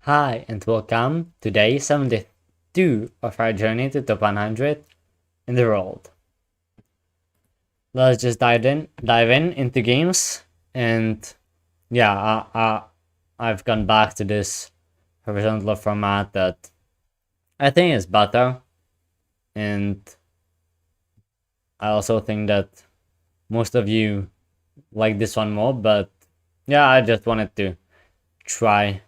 Hi and welcome to day 72 of our journey to top 100 in the world. Let's just dive in into games, and yeah, I've gone back to this horizontal format that I think is better, and I also think that most of you like this one more. But yeah, I just wanted to try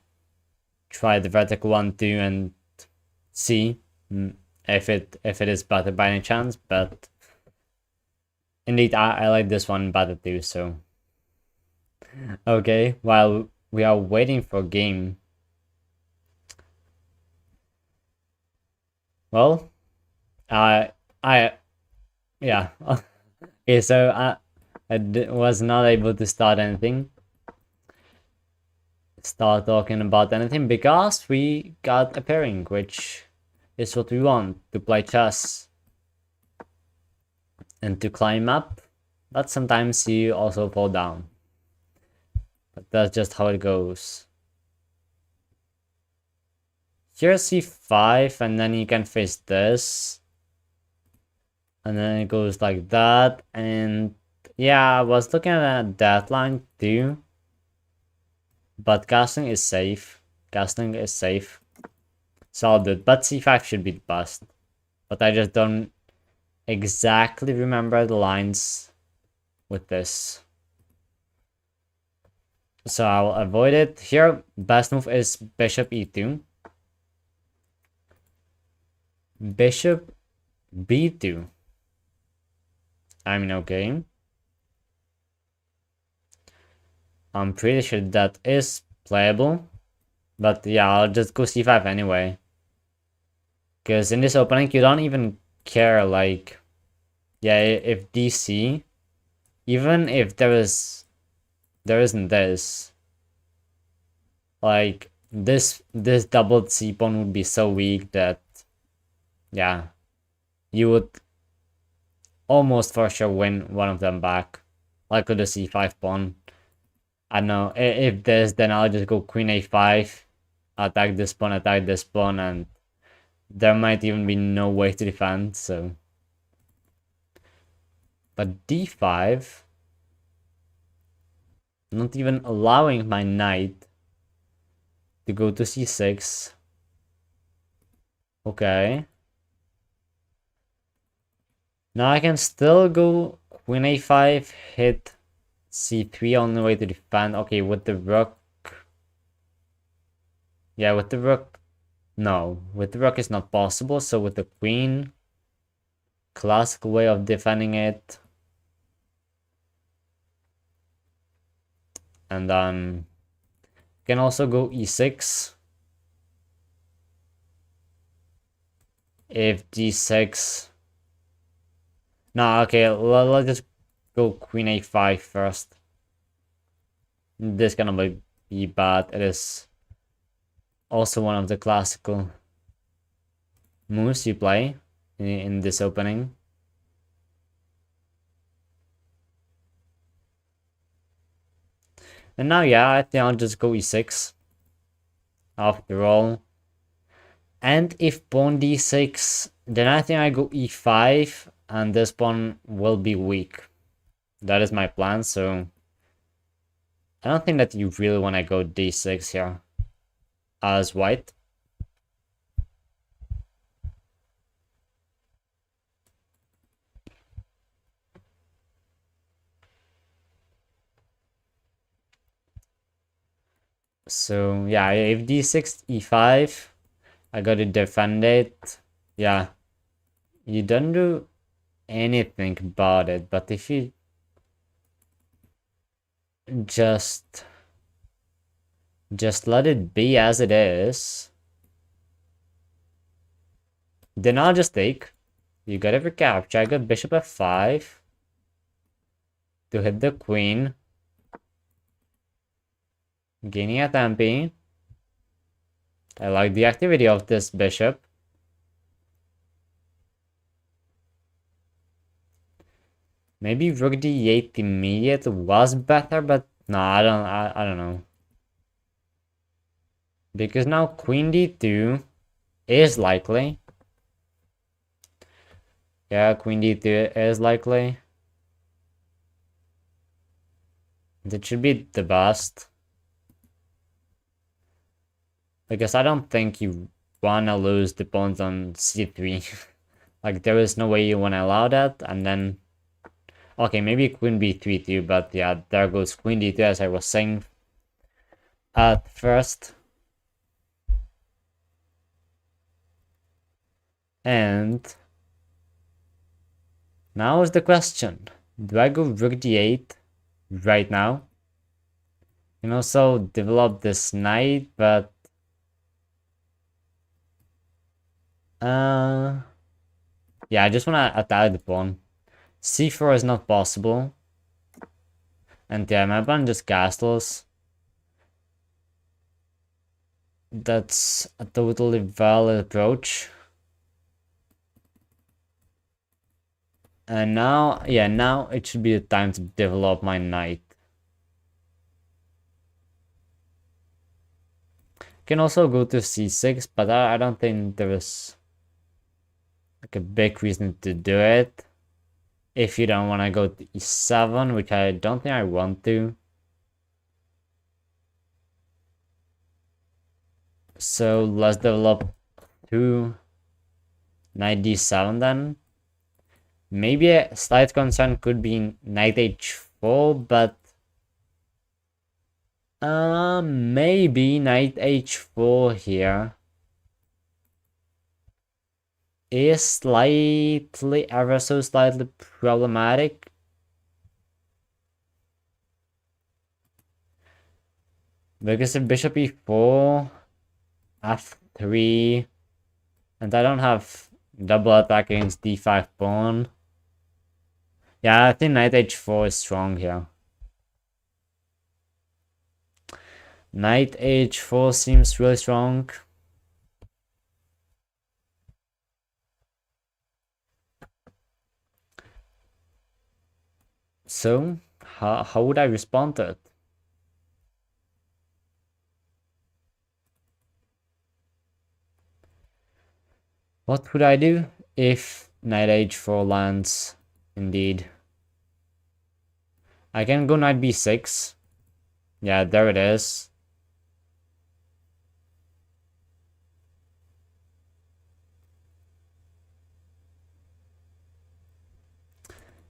the vertical one too and see if it is better by any chance. But indeed, I like this one better too. So okay, while we are waiting for game, well, I yeah. Okay, so I was not able to start talking about anything because we got a pairing, which is what we want to play chess and to climb up. But sometimes you also fall down. But that's just how it goes. Here's c5, and then you can face this. And then it goes like that. And yeah, I was looking at that line too. But castling is safe. Castling is safe. So I'll do it. But c5 should be the best. But I just don't exactly remember the lines with this. So I'll avoid it. Here, best move is bishop e2. Bishop b2. I mean, okay. I'm pretty sure that is playable. But yeah, I'll just go c5 anyway. Because in this opening, you don't even care, like... Yeah, if dc... Even if there isn't this... Like, this doubled c pawn would be so weak that... Yeah. You would almost for sure win one of them back. Like with the c5 pawn. I don't know. If this, then I'll just go queen a5. Attack this pawn, and there might even be no way to defend, so... But d5... Not even allowing my knight to go to c6. Okay. Now I can still go queen a5, hit c3 on the way to defend. Okay, with the rook... Yeah, with the rook... No, with the rook it's not possible, so with the queen... Classical way of defending it. And then... Can also go e6. If d6... No, okay, let's just go queen a5 first. This gonna be bad. It is also one of the classical moves you play in this opening. And now, yeah, I think I'll just go e6 after all. And if pawn d6, then I think I go e5, and this pawn will be weak. That is my plan, so I don't think that you really want to go d6 here as white. So yeah, if d6, e5, I gotta defend it. Yeah, you don't do anything about it, but if you just let it be as it is, then I'll just take. You got every capture. I got bishop f5 to hit the queen, gaining a tempi. I like the activity of this bishop. Maybe rook d8 immediate was better, but no, I don't know. Because now queen d2 is likely. Yeah, queen d2 is likely. That should be the best. Because I don't think you wanna lose the pawns on c3. Like, there is no way you wanna allow that, and then... Okay, maybe queen b3 too, but yeah, there goes queen d2 as I was saying at first. And... now is the question. Do I go rook d8 right now? You can also develop this knight, but... yeah, I just wanna attack the pawn. c4 is not possible. And yeah, my pawn just castles. That's a totally valid approach. And now, yeah, now it should be the time to develop my knight. Can also go to c6, but I don't think there is like a big reason to do it. If you don't want to go to e7, which I don't think I want to. So let's develop to knight d7 then. Maybe a slight concern could be knight h4, but maybe knight h4 here is slightly, ever so slightly problematic. Because if bishop e4, f3, and I don't have double attack against d5 pawn. Yeah, I think knight h4 is strong here. Knight h4 seems really strong. So, how would I respond to it? What would I do if knight h4 lands, indeed? I can go knight b6. Yeah, there it is.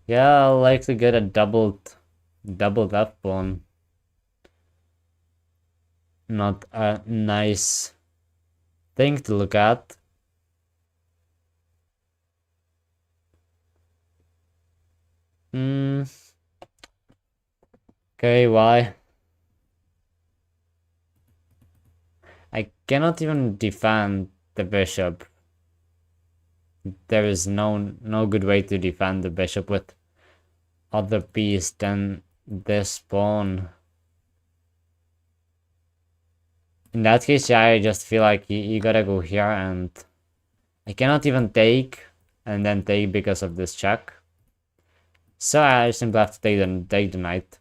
Yeah, I'll likely get a doubled f pawn. Not a nice thing to look at. Okay, why? I cannot even defend the bishop. There is no good way to defend the bishop with other piece than this pawn. In that case, yeah, I just feel like you gotta go here, and I cannot even take and then take because of this check. So I simply have to take the knight.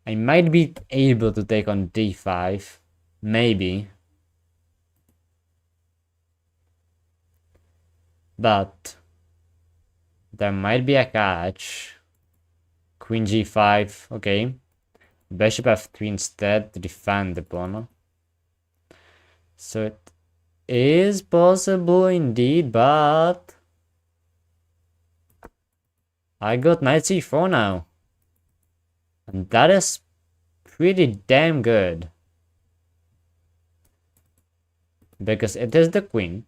I might be able to take on d5, maybe. But there might be a catch. Queen g5, okay. Bishop f3 instead to defend the pawn. So it is possible indeed, but I got knight c4 now. And that is pretty damn good. Because it is the queen.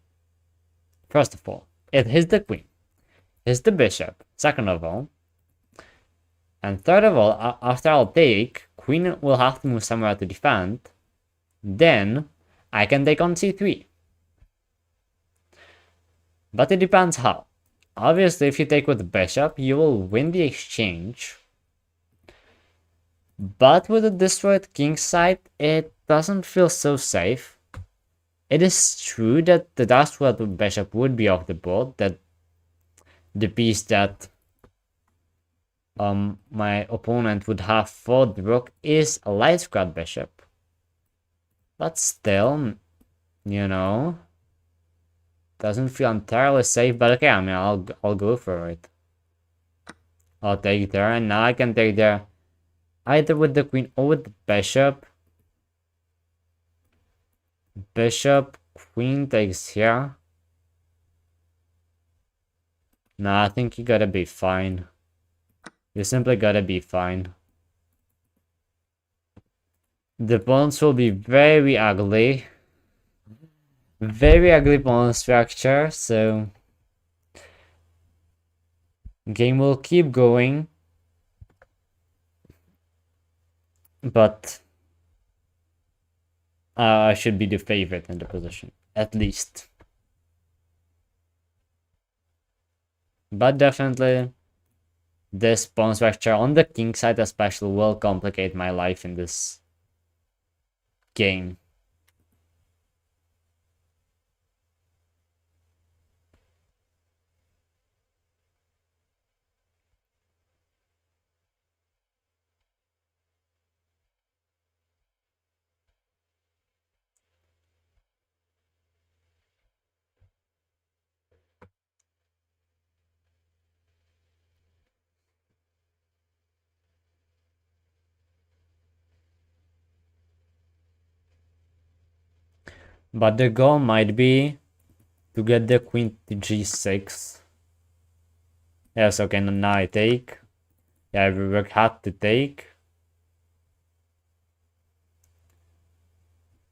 First of all, it is the queen. It's the bishop, second of all. And third of all, after I'll take, queen will have to move somewhere to defend. Then I can take on c3. But it depends how. Obviously, if you take with the bishop, you will win the exchange. But with a destroyed king side, it doesn't feel so safe. It is true that the destroyed bishop would be off the board, that the piece that my opponent would have for the rook is a light squared bishop. But still, you know, doesn't feel entirely safe. But okay, I mean, I'll go for it. I'll take there, and now I can take there either with the queen or with the bishop. Bishop, queen takes here. Nah, I think you gotta be fine. You simply gotta be fine. The pawns will be very ugly. Very ugly pawn structure, so game will keep going. But I should be the favorite in the position, at least. But definitely, this pawn structure on the king side especially will complicate my life in this game. But the goal might be to get the queen to g6. Yes, okay, now I take. Yeah, we work hard to take.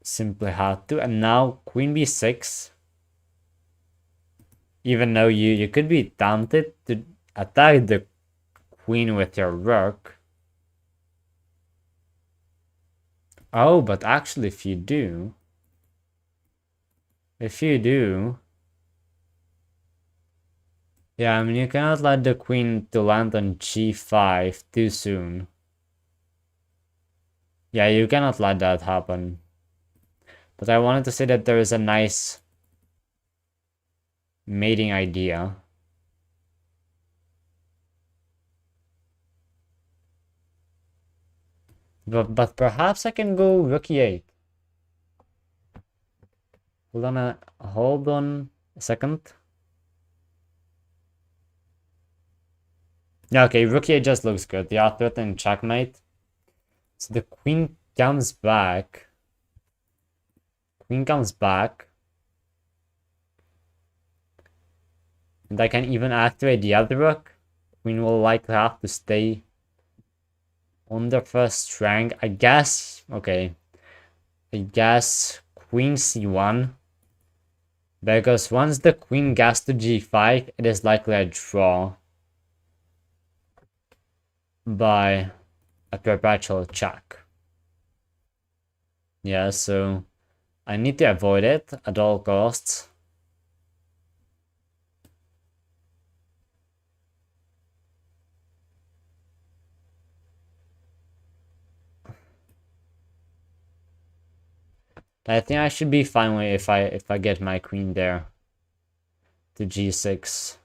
Simply had to. And now queen b6. Even though you could be tempted to attack the queen with your rook. Oh, but actually if you do, yeah, I mean you cannot let the queen to land on g5 too soon. Yeah, you cannot let that happen. But I wanted to say that there is a nice mating idea. But perhaps I can go rook e8. Hold on a second. Yeah, okay, rook e8 just looks good. Yeah, threatening checkmate. So the queen comes back. Queen comes back. And I can even activate the other rook. Queen will likely have to stay on the first rank. I guess, okay. I guess queen c1. Because once the queen gets to g5, it is likely a draw by a perpetual check. Yeah, so I need to avoid it at all costs. I think I should be fine with if I get my queen there to g6.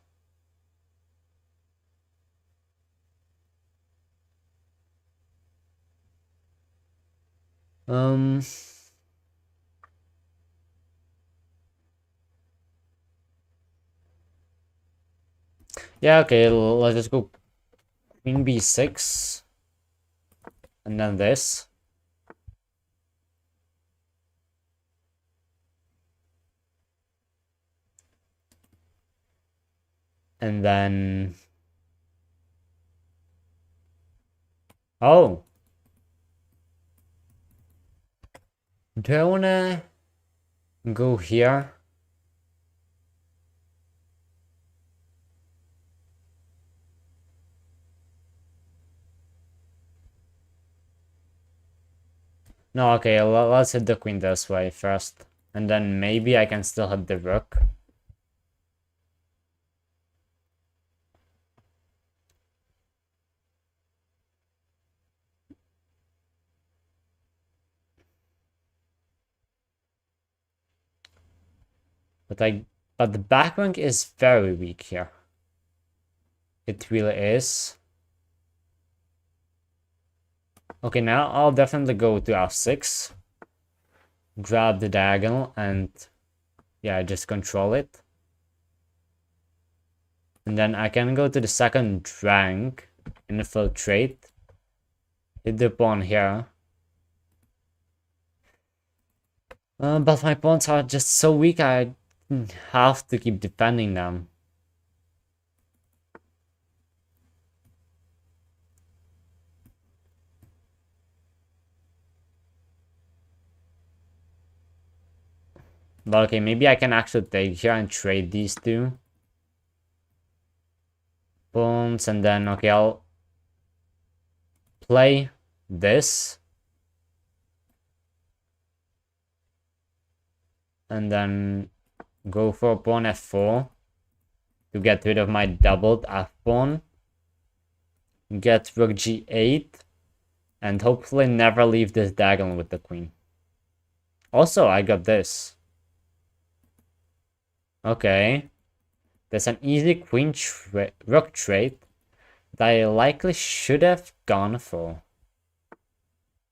Yeah, okay, let's just go queen b6 and then this. And then oh, do I wanna go here? No, okay, let's hit the queen this way first. And then maybe I can still hit the rook. But the back rank is very weak here. It really is. Okay, now I'll definitely go to f6. grab the diagonal and yeah, just control it. And then I can go to the second rank, infiltrate, hit the pawn here. But my pawns are just so weak, I have to keep defending them. But okay, maybe I can actually take here and trade these two pawns, and then okay, I'll play this. And then go for pawn f4 to get rid of my doubled f pawn. Get rook g8 and hopefully never leave this diagonal with the queen. Also, I got this. Okay. There's an easy queen rook trade that I likely should have gone for.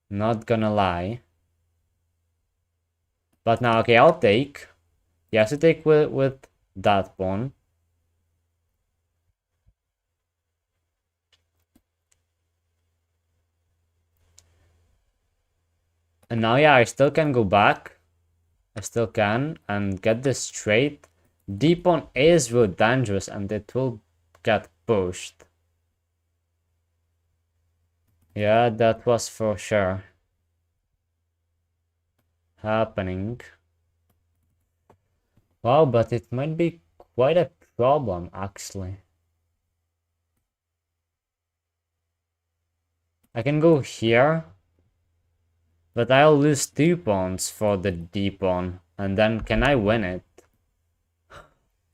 Not gonna lie. But now, okay, I'll take. He has to take with that pawn. And now, yeah, I still can go back. I still can and get this straight. D pawn is real dangerous and it will get pushed. Yeah, that was for sure happening. Wow, but it might be quite a problem actually. I can go here, but I'll lose 2 pawns for the D pawn, and then can I win it?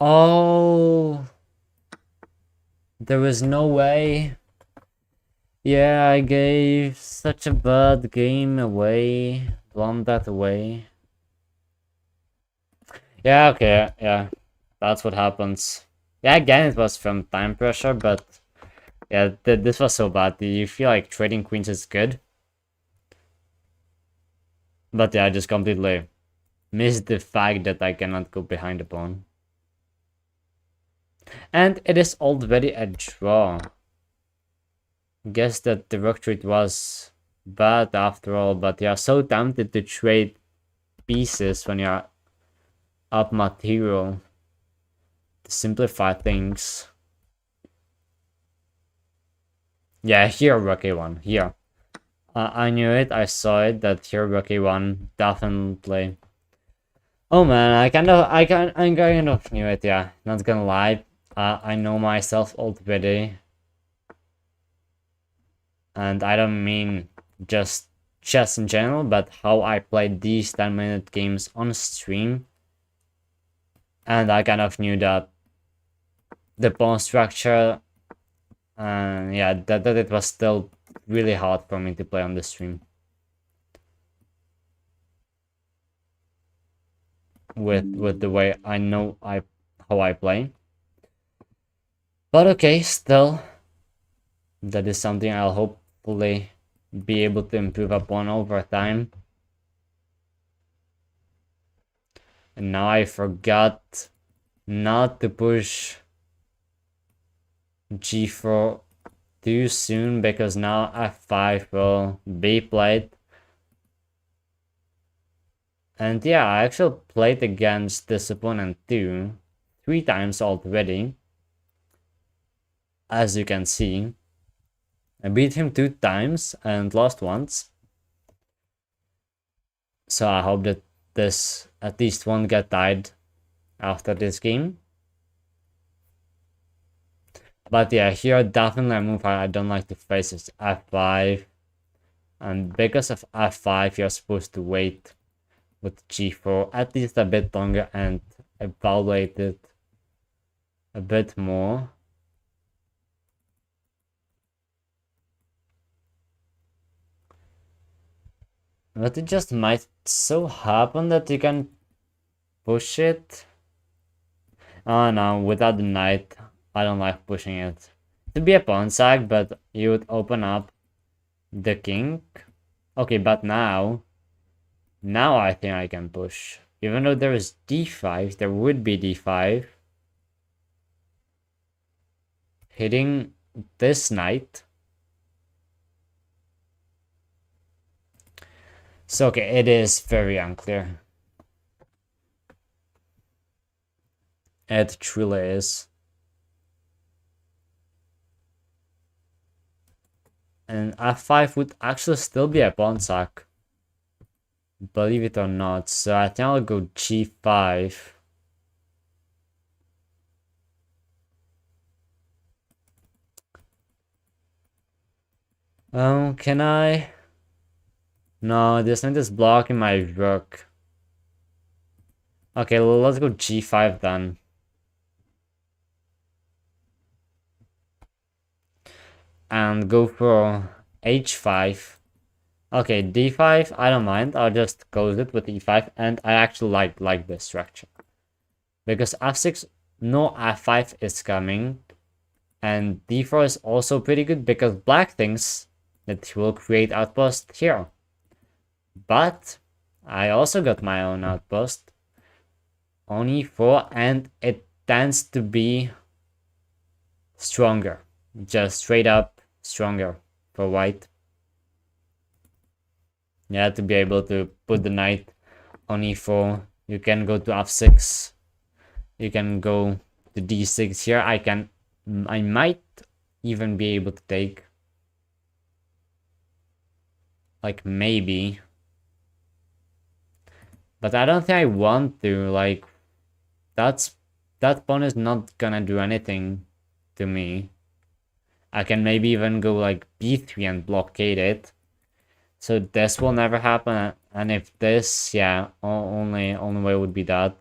Oh, there was no way. Yeah, I gave such a bad game away, blown that away. Yeah, okay, yeah, that's what happens. Yeah, again, it was from time pressure, but yeah, this was so bad. Do you feel like trading queens is good? But yeah, I just completely missed the fact that I cannot go behind the pawn. And it is already a draw. Guess that the rook trade was bad after all, but you're so tempted to trade pieces when you're up material to simplify things. Yeah, here rook a1, here. I knew it, I saw it, that here rook a1 definitely. Oh man, I kind of knew it, yeah, not gonna lie. I know myself already. And I don't mean just chess in general, but how I play these 10-minute games on stream. And I kind of knew that the pawn structure, yeah, that it was still really hard for me to play on the stream. With the way I know how I play. But okay, still, that is something I'll hopefully be able to improve upon over time. And now I forgot not to push g4 too soon because now f5 will be played. And yeah, I actually played against this opponent too, 3 times already. As you can see, I beat him 2 times and lost once. So I hope that this at least won't get tied after this game. But yeah, here definitely a move I don't like to face is f5. And because of f5, you're supposed to wait with g4 at least a bit longer and evaluate it a bit more. But it just might so happen that you can push it. Oh no, without the knight, I don't like pushing it. It'd be a pawn sack, but you would open up the king. Okay, but now Now I think I can push. Even though there is d5, there would be d5. Hitting this knight. So okay, it is very unclear. It truly is. And f5 would actually still be a pawn sack. Believe it or not. So I think I'll go g5. Can I? No, this knight is blocking my rook. Okay, let's go g5 then. And go for h5. Okay, d5, I don't mind. I'll just close it with e5, and I actually like this structure. Because f6, no f5 is coming, and d4 is also pretty good because black thinks that he will create outpost here. But I also got my own outpost on e4, and it tends to be stronger. Just straight up stronger for white. Yeah, to be able to put the knight on e4. You can go to f6. You can go to d6 here. I might even be able to take. Like, maybe. But I don't think I want to. Like, that pawn is not gonna do anything to me. I can maybe even go like b3 and blockade it. So this will never happen. And if this, yeah, only way would be that.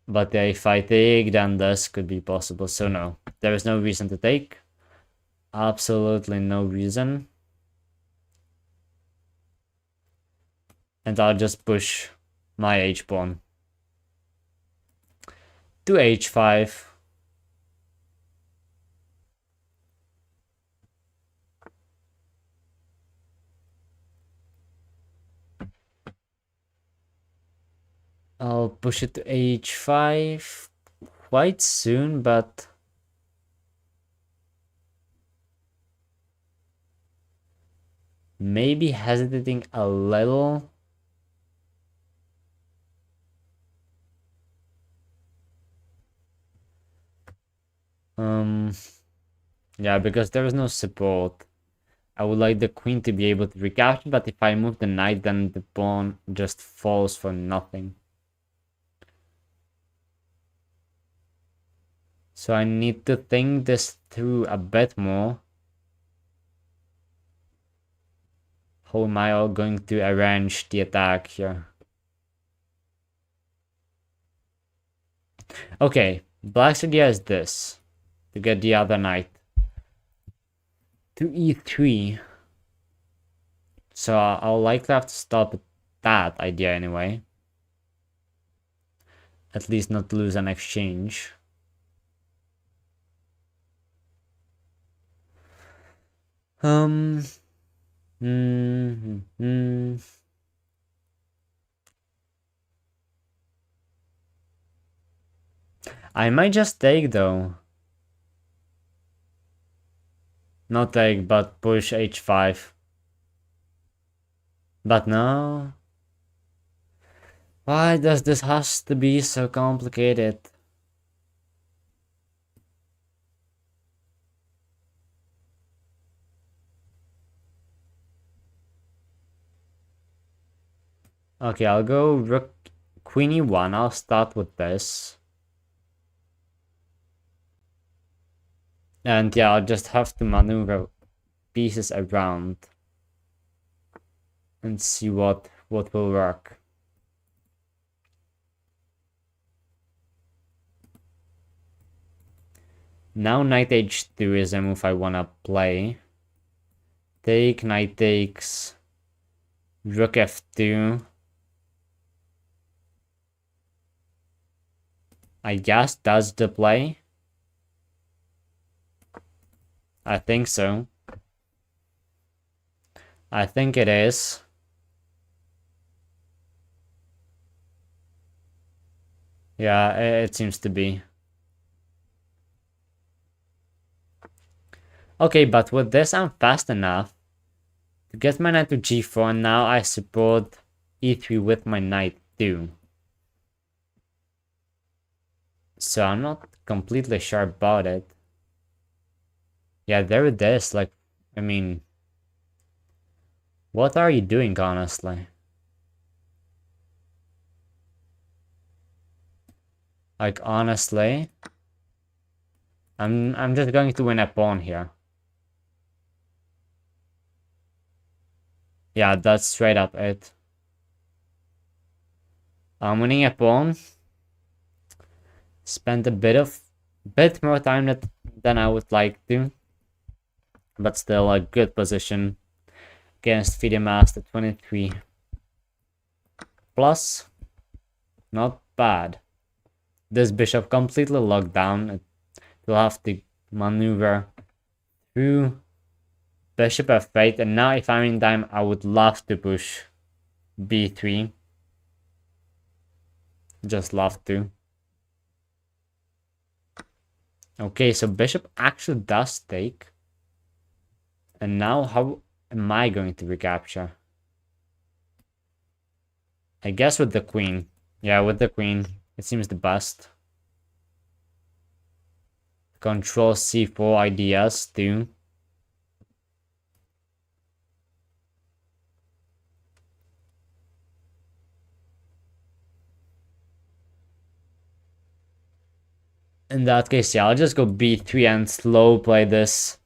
But if I take, then this could be possible. So no, there is no reason to take. Absolutely no reason. And I'll just push my h-pawn to h5. I'll push it to h5 quite soon, but maybe hesitating a little. Yeah, because there is no support. I would like the queen to be able to recapture, but if I move the knight, then the pawn just falls for nothing. So I need to think this through a bit more. How am I all going to arrange the attack here? Okay, black's idea is this. To get the other knight. To e3. So I'll likely have to stop at that idea anyway. At least not lose an exchange. Mm, I might just take though. Not take, but push h5. But no. Why does this has to be so complicated? Okay, I'll go rook queen e1. I'll start with this. And yeah, I'll just have to maneuver pieces around and see what will work. Now knight h2 is a move I wanna play. Take, knight takes, rook f2. I guess that's the play. I think so. I think it is. Yeah, it seems to be. Okay, but with this I'm fast enough to get my knight to g4, and now I support e3 with my knight too. So I'm not completely sure about it. Yeah, there it is. Like, I mean, what are you doing, honestly? Like, honestly, I'm just going to win a pawn here. Yeah, that's straight up it. I'm winning a pawn. Spent a bit more time than I would like to, but still a good position against FIDE Master 23 plus. Not bad. This bishop completely locked down. It will have to maneuver through bishop f8, and now if I'm in time, I would love to push b3. Just love to. Okay, so bishop actually does take. And now how am I going to recapture? I guess with the queen. Yeah, with the queen. It seems the best. Control c4 ideas too. In that case, yeah, I'll just go b3 and slow play this.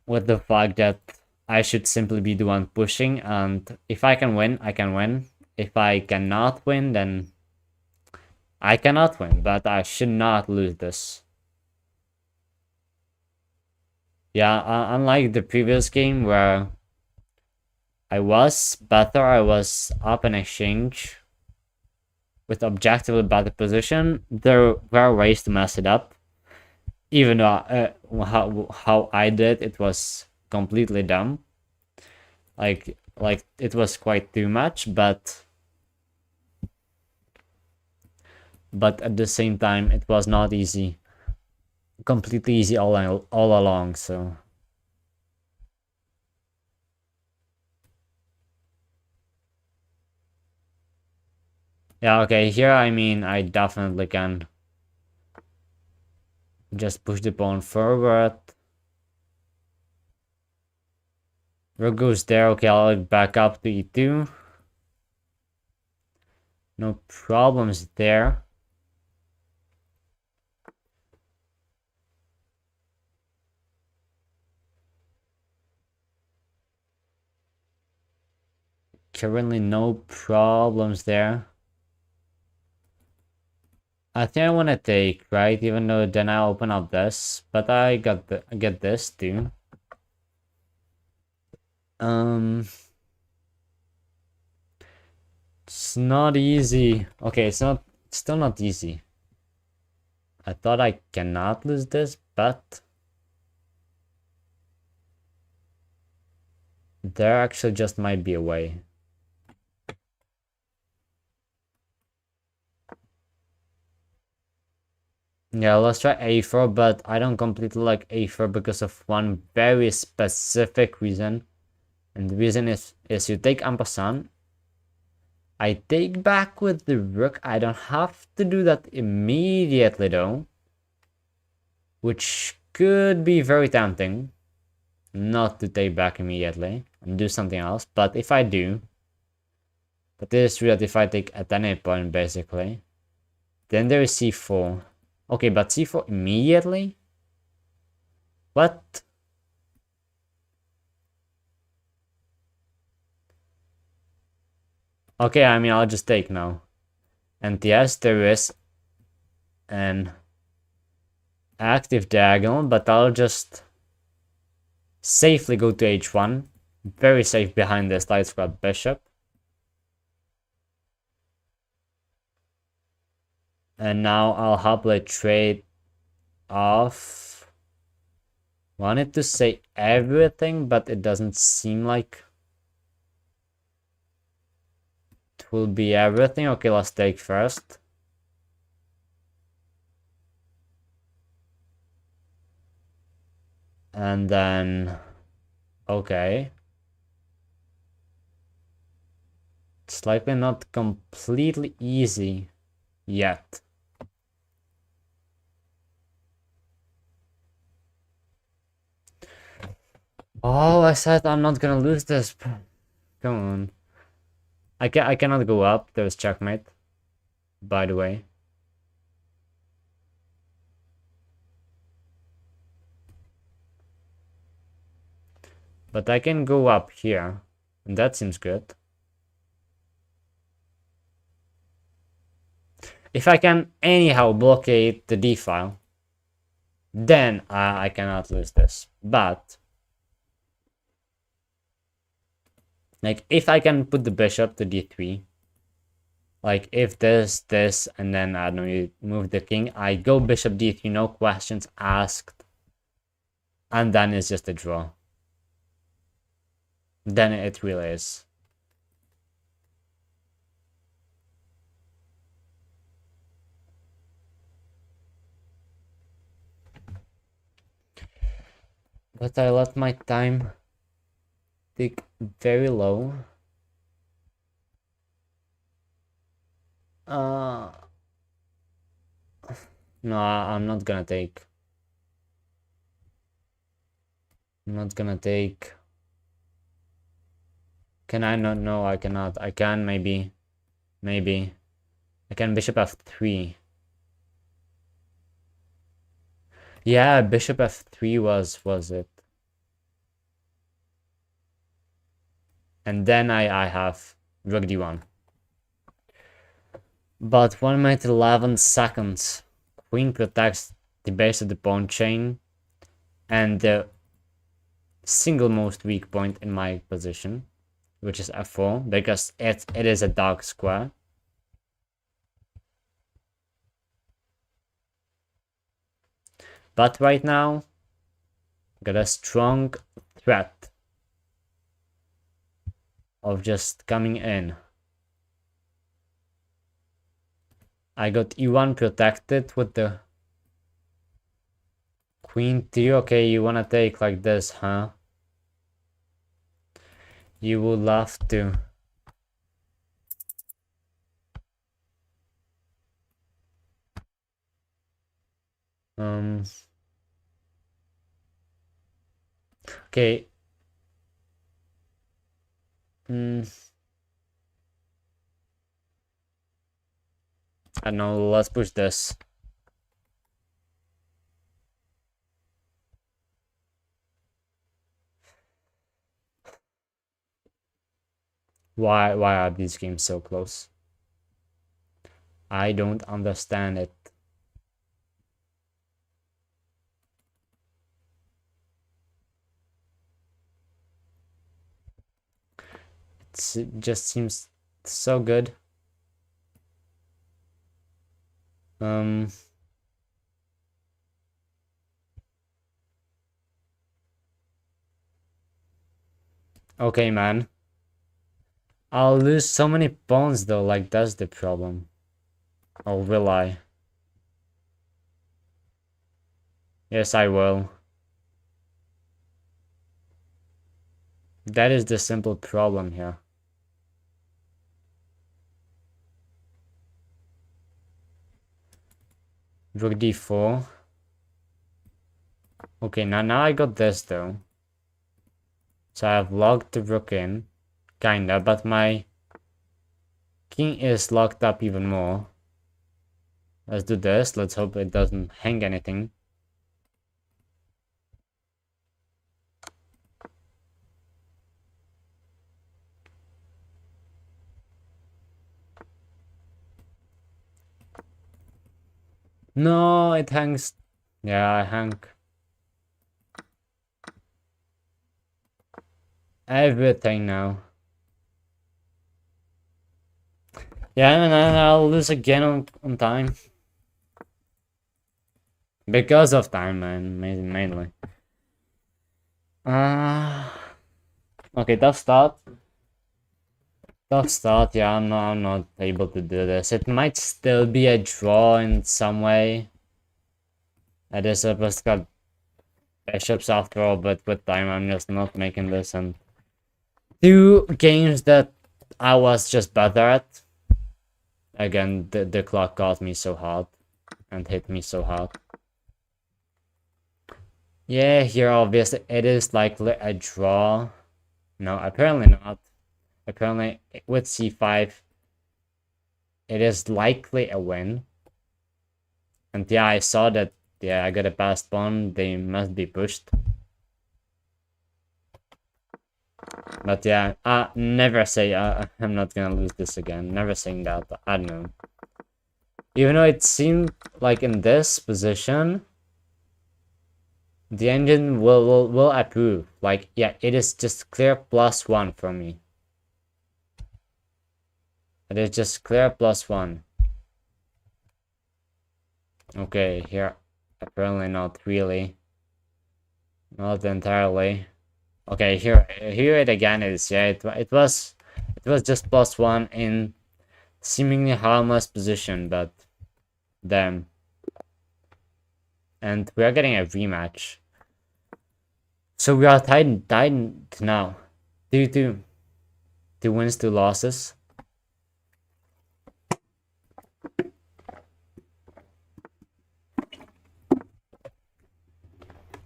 With the fact that I should simply be the one pushing, and if I can win, I can win. If I cannot win, then I cannot win, but I should not lose this. Yeah, unlike the previous game where I was better, I was up in exchange with objectively better position, there were ways to mess it up. Even though how I did, it was completely dumb. Like it was quite too much, but at the same time, it was not easy, completely easy all along. So yeah, okay. Here, I mean, I definitely can just push the pawn forward. Rook goes there. Okay, I'll back up to e2. No problems there. Currently, no problems there. I think I want to take, right? Even though then I open up this, but I get this too. Um, it's not easy. Okay, it's still not easy. I thought I cannot lose this, but there actually just might be a way. Yeah, let's try a4, but I don't completely like a4 because of one very specific reason. And the reason is you take en passant. I take back with the rook. I don't have to do that immediately though, which could be very tempting not to take back immediately and do something else. But if I do, but it is true that if I take at any point basically, then there is c4. Okay, but c4 immediately? What? Okay, I mean, I'll just take now. And yes, there is an active diagonal, but I'll just safely go to h1. Very safe behind the slice squad bishop. And now I'll happily trade off Wanted to say everything, but it doesn't seem like it will be everything. Okay, let's take first. And then, okay. It's likely not completely easy yet. Oh, I said I'm not gonna lose this. Come on. I cannot go up. There's checkmate. By the way. But I can go up here. And that seems good. If I can anyhow blockade the D file, then I cannot lose this. But like if I can put the bishop to D3, like if this, and then I don't know, you move the king, I go bishop D3, no questions asked, and then it's just a draw. Then it really is. But I let my time tick very low. No, I'm not gonna take. I'm not gonna take. Can I not? No, I cannot. I can maybe. Maybe. I can bishop f3. Yeah, bishop f3 was it. And then I have rook d1. But 1 minute 11 seconds. Queen protects the base of the pawn chain and the single most weak point in my position, which is f4, because it is a dark square. But right now, got a strong threat of just coming in. I got e1 protected with the queen 2. Okay, you wanna take like this, huh? You would love to. Okay. I don't know, let's push this. Why are these games so close? I don't understand it. It just seems so good. Okay, man. I'll lose so many pawns though, like that's the problem. Or will I? Yes, I will. That is the simple problem here. Rook d4. Okay, now I got this though. So I've locked the rook in. Kinda, but my king is locked up even more. Let's do this. Let's hope it doesn't hang anything. No, it hangs. Yeah, I hang everything now. Yeah, and then I'll lose again on time. Because of time, man, mainly. Uh, okay, tough start. Tough start, yeah, I'm not able to do this. It might still be a draw in some way. It is supposed to got bishops after all, but with time I'm just not making this. And two games that I was just better at. Again, the clock got me so hard and hit me so hard. Yeah, here obviously it is likely a draw. No, apparently not. Apparently with c5 it is likely a win. And yeah, I saw that. Yeah, I got a passed pawn. They must be pushed. But yeah, never say I'm not gonna lose this again. Never saying that. I don't know. Even though it seemed like in this position, the engine will approve. Like, yeah, it is just clear +1 for me. It is just clear +1. Okay, here apparently not really. Not entirely. Okay, here it again is. Yeah, it was just +1 in seemingly harmless position, but damn. And we are getting a rematch. So we are tied now. 2-2. 2 wins, 2 losses.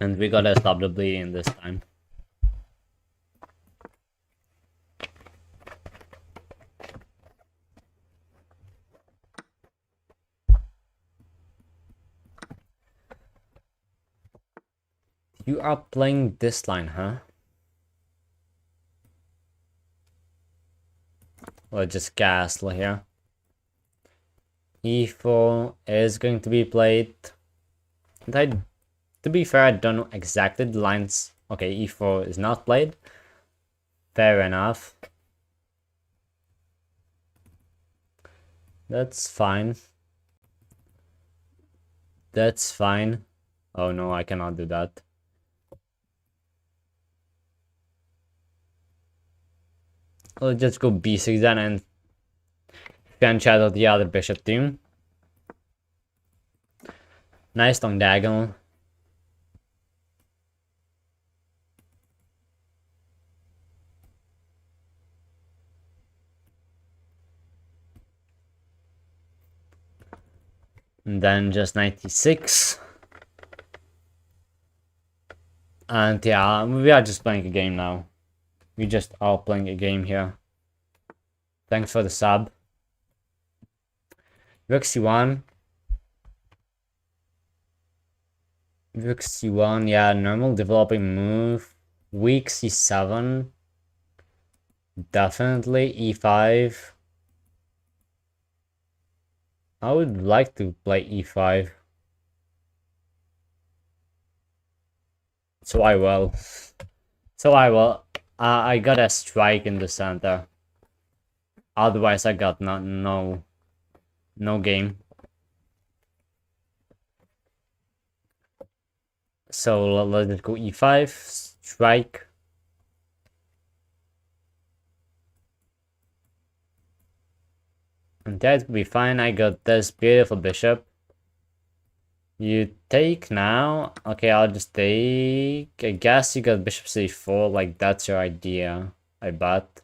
And we gotta stop the bleeding this time. You are playing this line, huh? Or just castle here. E4 is going to be played. And to be fair, I don't know exactly the lines. Okay, E4 is not played. Fair enough. That's fine. That's fine. Oh no, I cannot do that. I'll just go b6 then and fan shadow the other bishop team. Nice long diagonal. And then just 96. And yeah, we are just playing a game now. We just are playing a game here. Thanks for the sub. Rook c1. Rook c1, yeah, normal developing move. Weak c7. Definitely e5. I would like to play e5. So I will. So I will. I got a strike in the center. Otherwise, I got no game. So let's go e5, strike. And that would be fine. I got this beautiful bishop. You take now. Okay, I'll just take. I guess you got bishop c4. Like, that's your idea, I bet.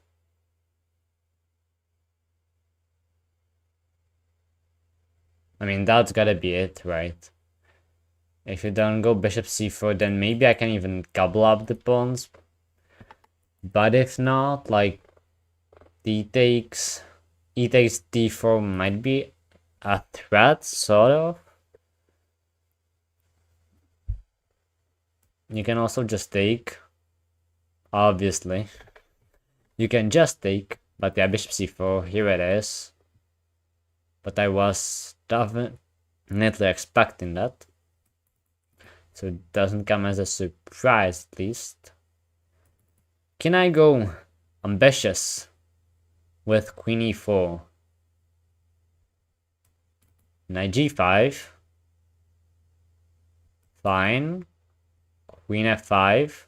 I mean, that's gotta be it, right? If you don't go bishop c4, then maybe I can even gobble up the pawns. But if not, like, e takes d4 might be a threat, sort of. You can also just take, obviously. You can just take, but yeah, bishop c4, here it is. But I was definitely expecting that. So it doesn't come as a surprise, at least. Can I go ambitious with queen e4? Knight g5. Fine. Queen f5.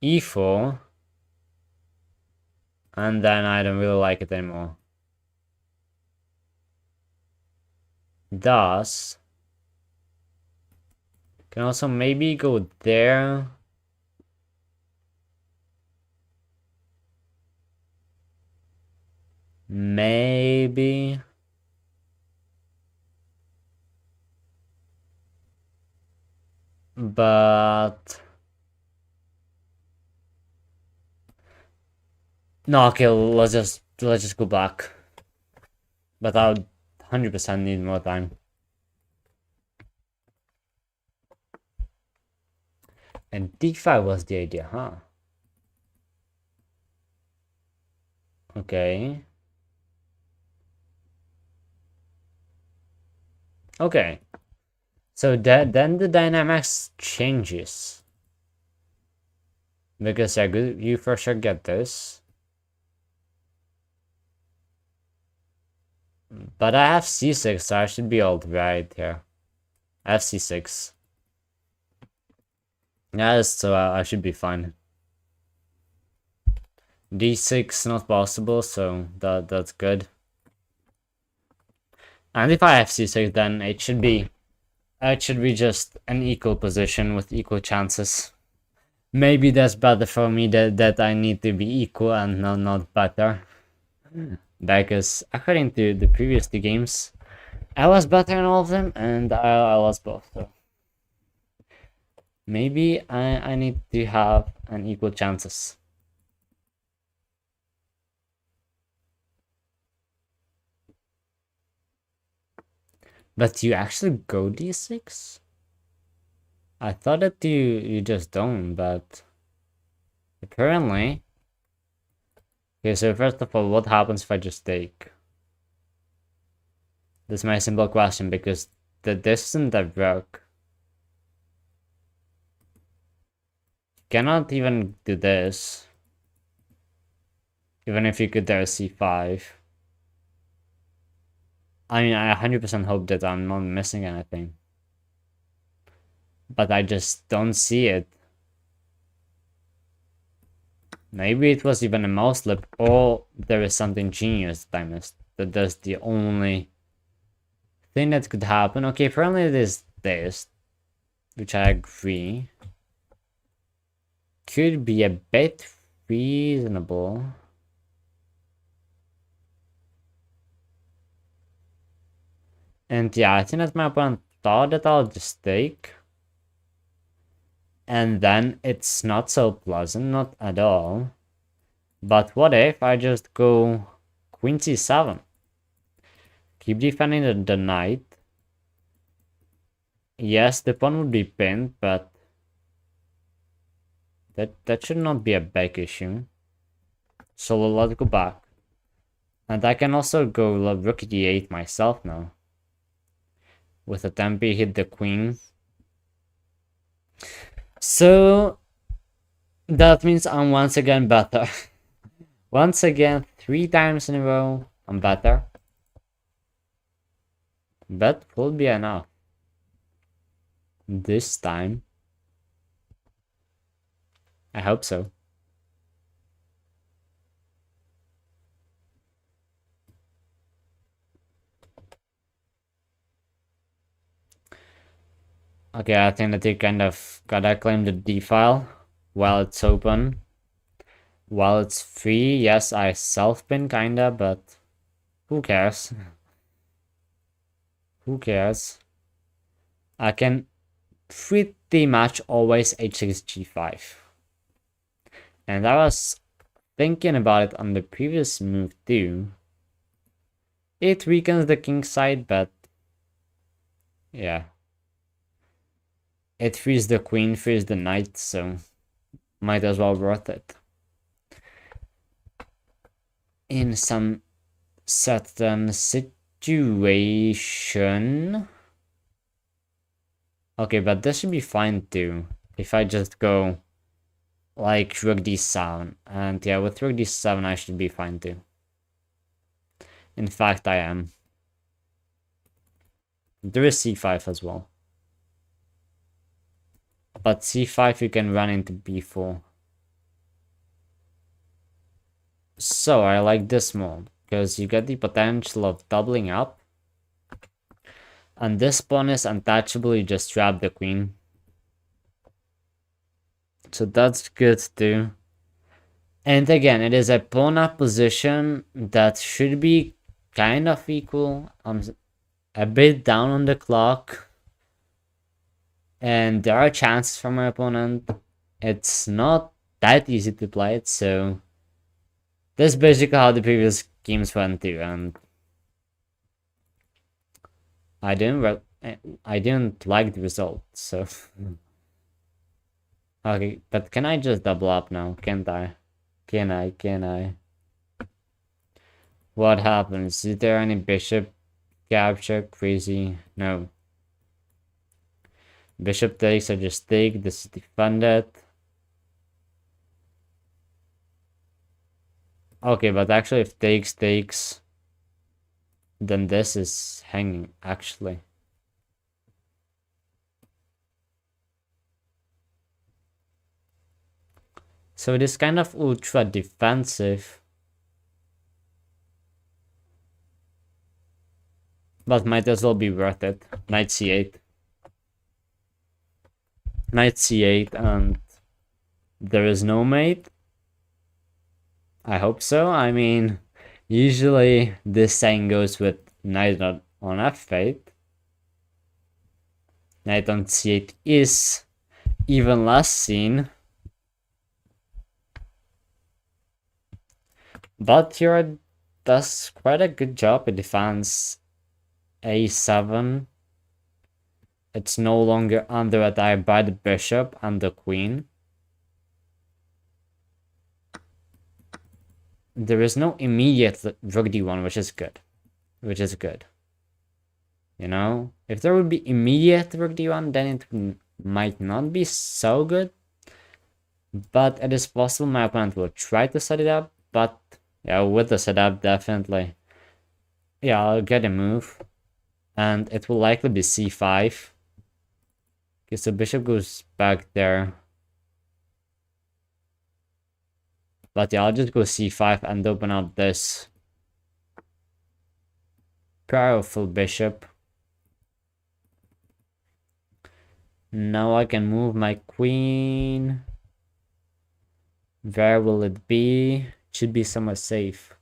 e4, and then I don't really like it anymore. Thus, can also maybe go there. Maybe. But no, okay, let's just go back. But I'll 100% need more time. And d5 was the idea, huh? Okay. Okay. So then the dynamics changes. Because you for sure get this. But I have c6, so I should be alright here. I have c6. Yeah, so I should be fine. d6 not possible, so that's good. And if I have c6, then it should be just an equal position with equal chances. Maybe that's better for me that I need to be equal and not better. Because according to the previous two games, I was better in all of them and I lost both. So maybe I need to have an equal chances. But you actually go d6? I thought that you just don't, but apparently. Okay, so first of all, what happens if I just take? That's my simple question because the distance that work. Cannot even do this. Even if you could there c5. I mean, I 100% hope that I'm not missing anything. But I just don't see it. Maybe it was even a mouse slip, or there is something genius that I missed. That's the only thing that could happen. Okay, apparently it is this, which I agree. Could be a bit reasonable. And yeah, I think that my opponent thought that I'll just take. And then it's not so pleasant, not at all. But what if I just go queen c7? Keep defending the knight. Yes, the pawn would be pinned, but that should not be a big issue. So let's go back. And I can also go rook d8 myself now. With a tempi hit the queen. So that means I'm once again better. Once again, 3 times in a row, I'm better. That will be enough. This time. I hope so. Okay, I think that you kind of gotta claim the D file while it's open. While it's free, yes, I self-pin kinda, but who cares? Who cares? I can pretty much always h6 g5. And I was thinking about it on the previous move too. It weakens the king side, but yeah. It frees the queen, frees the knight, so might as well worth it. In some certain situation. Okay, but this should be fine too. If I just go like rook d7. And yeah, with rook d7 I should be fine too. In fact, I am. There is c5 as well. But c5 you can run into b4. So I like this move because you get the potential of doubling up. And this pawn is untouchable, you just trap the queen. So that's good too. And again, it is a pawn up position that should be kind of equal. I'm a bit down on the clock. And there are chances for my opponent. It's not that easy to play it, so that's basically how the previous games went too. And I didn't like the result, so okay, but can I just double up now? Can't I? Can I? What happens? Is there any bishop capture? Crazy? No. Bishop takes, I just take, this is defended. Okay, but actually if takes, then this is hanging, actually. So it is kind of ultra defensive. But might as well be worth it. Knight c8. Knight c8 and there is no mate. I hope so. I mean, usually this saying goes with knight on f8. Knight on c8 is even less seen. But here does quite a good job. It defends a7. It's no longer under attack by the bishop and the queen. There is no immediate rook d1, which is good. Which is good. You know? If there would be immediate rook d1, then it might not be so good. But it is possible my opponent will try to set it up. But yeah, with the setup, definitely. Yeah, I'll get a move. And it will likely be c5. Okay, so bishop goes back there. But yeah, I'll just go c5 and open up this powerful bishop. Now I can move my queen. Where will it be? Should be somewhere safe.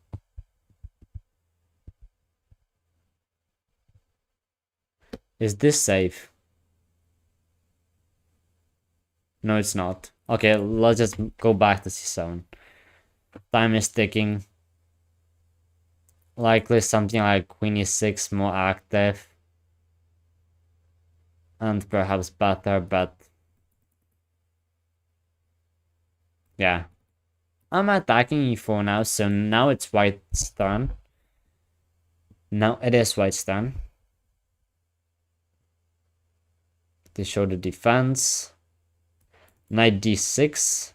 Is this safe? No, it's not. Okay, let's just go back to c7. Time is ticking. Likely something like queen e6 more active. And perhaps better, but yeah. I'm attacking e4 now, so now it's white's turn. Now it is white's turn. They show the defense. Knight d6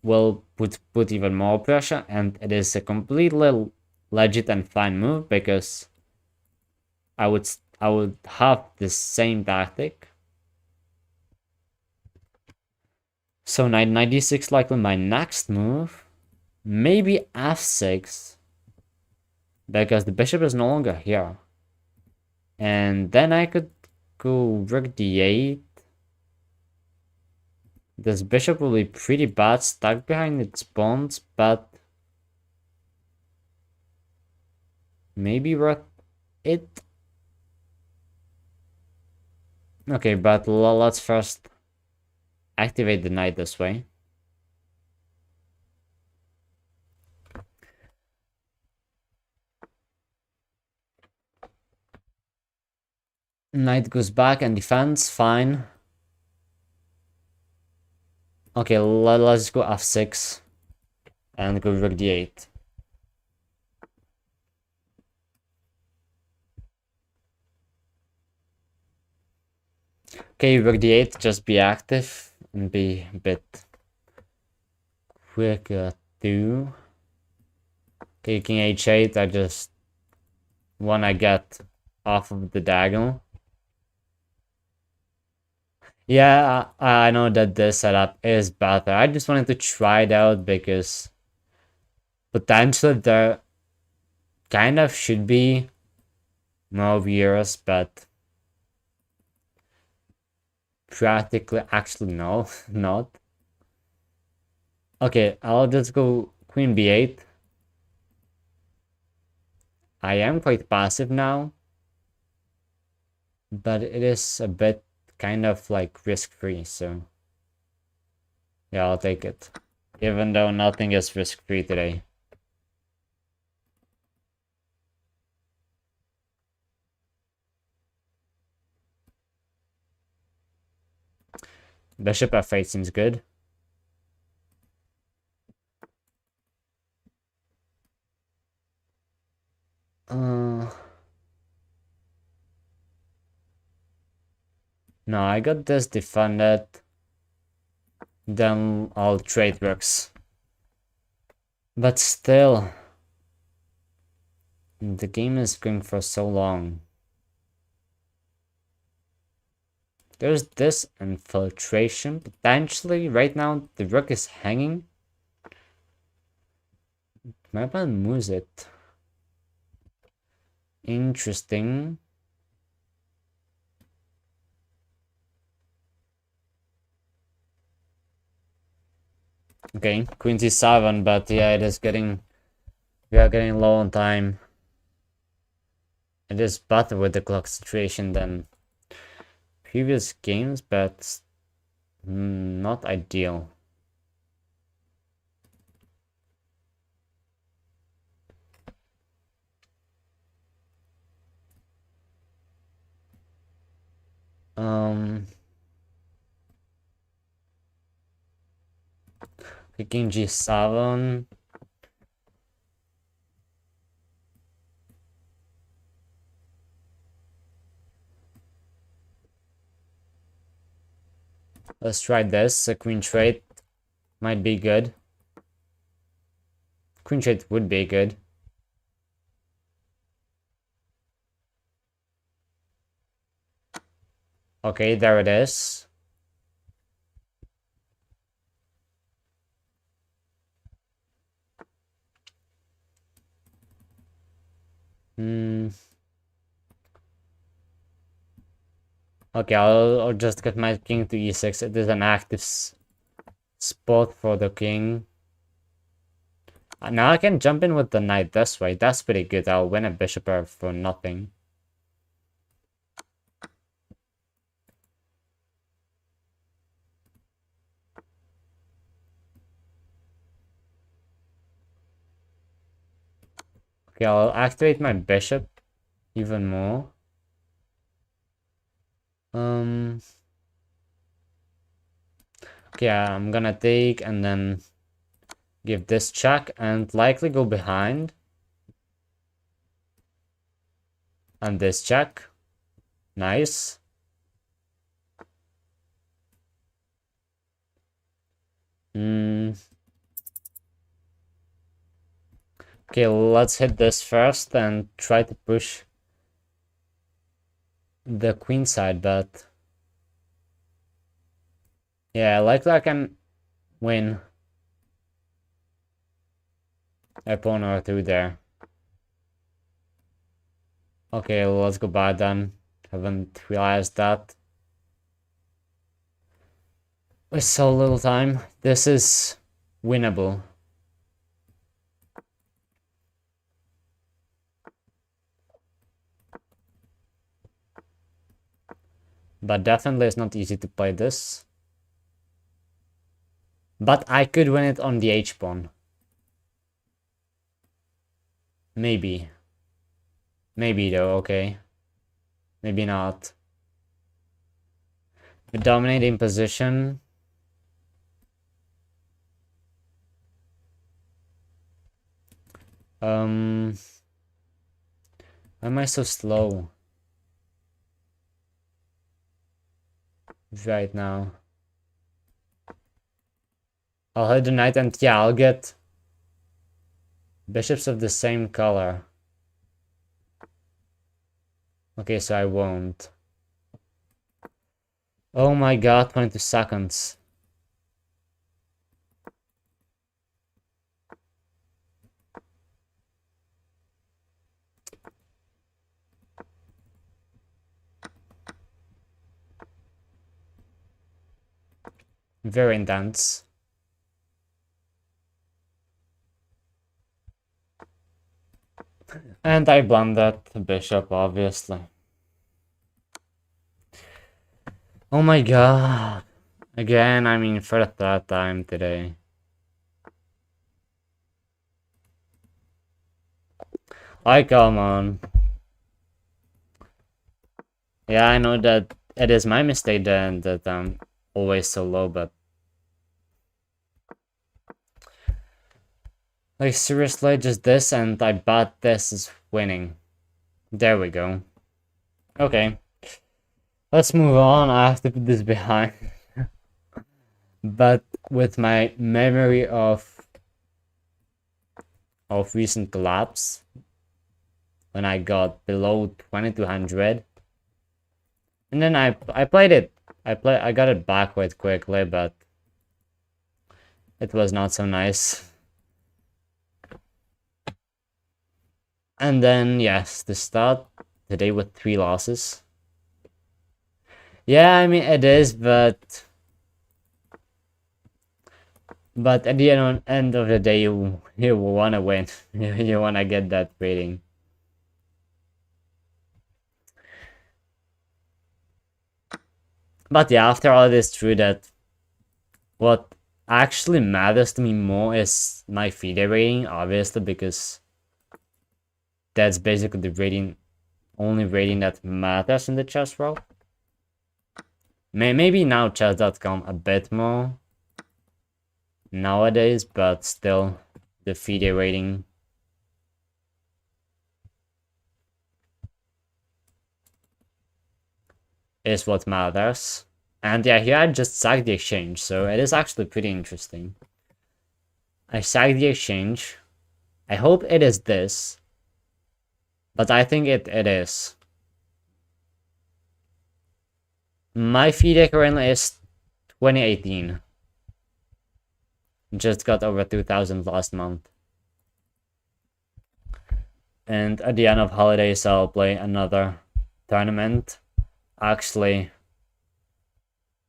will put even more pressure, and it is a completely legit and fine move because I would have the same tactic. So knight d6 likely my next move. Maybe f6 because the bishop is no longer here. And then I could go rook d8. This bishop will be pretty bad stuck behind its pawns, but maybe worth it. Okay, but let's first activate the knight this way. Knight goes back and defends, fine. Okay, let's go f6 and go rook d8. Okay, rook d8, just be active and be a bit quicker too. Okay, king h8, I just wanna get off of the diagonal. Yeah, I know that this setup is better. I just wanted to try it out because Potentially there kind of should be more viewers, but practically actually no, not. Okay, I'll just go queen b8. I am quite passive now, but it is a bit kind of like risk-free, so yeah, I'll take it. Even though nothing is risk-free today. Bishop f8 seems good. Uh, no, I got this defended. Then I'll trade rooks. But still, the game is going for so long. There's this infiltration. Potentially, right now, the rook is hanging. My opponent moves it. Interesting. Okay, queen c7, but yeah, it is getting... We are getting low on time. It is better with the clock situation than previous games, but not ideal. King g7. Let's try this. A queen trade might be good. Queen trade would be good. Okay, there it is. Okay, I'll just get my king to e6. It is an active spot for the king. Now I can jump in with the knight this way. That's pretty good. I'll win a bishop pair for nothing. Okay, I'll activate my bishop even more. Okay, I'm gonna take and then give this check and likely go behind. And this check. Nice. Okay, let's hit this first and try to push the queen side, but yeah, likely I can win a pawn or two there. Okay, let's go back then. Haven't realized that. With so little time, this is winnable. But definitely it's not easy to play this. But I could win it on the h-pawn. Maybe. Maybe though, okay. Maybe not. The dominating position. Why am I so slow right now? I'll hit the knight and yeah, I'll get bishops of the same color. Okay, so I won't. Oh my god, 22 seconds. Very intense. And I blundered the bishop, obviously. Oh my god. Again, I mean, for the third time today. I come on. Yeah, I know that it is my mistake then that I'm always so low, but like seriously, just this and I bet this is winning. There we go. Okay. Let's move on. I have to put this behind. But with my memory of recent collapse, when I got below 2200, and then I played it. I got it back quite quickly, but it was not so nice. And then yes, the start today with 3 losses. Yeah, I mean it is, but at the end of the day, you want to win. You want to get that rating. But yeah, after all this, true that what actually matters to me more is my FIDE rating, obviously, because that's basically the rating, only rating that matters in the chess world. Maybe now chess.com a bit more nowadays, but still, the FIDE rating is what matters. And yeah, here I just sacked the exchange, so it is actually pretty interesting. I sacked the exchange. I hope it is this, but I think it is. My FIDE currently is 2018. Just got over 2000 last month. And at the end of holidays, I'll play another tournament. Actually,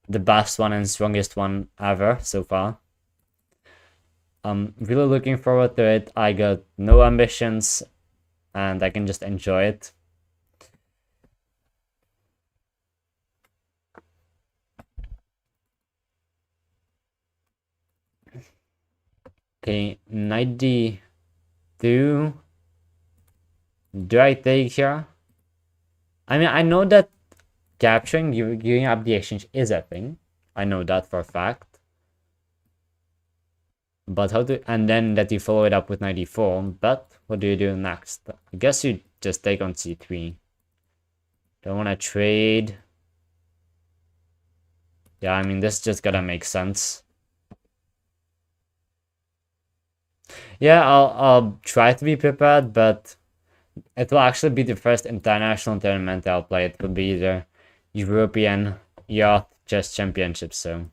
the best one and strongest one ever so far. I'm really looking forward to it. I got no ambitions and I can just enjoy it. Okay, knight d2. Do I take here? I mean, I know that capturing, giving up the exchange is a thing. I know that for a fact. But how to, and then that you follow it up with 94. But what do you do next? I guess you just take on c3. Don't want to trade. Yeah, I mean, this just gotta make sense. Yeah, I'll try to be prepared, but it will actually be the first international tournament I'll play. It will be the European Yacht Chess Championship, so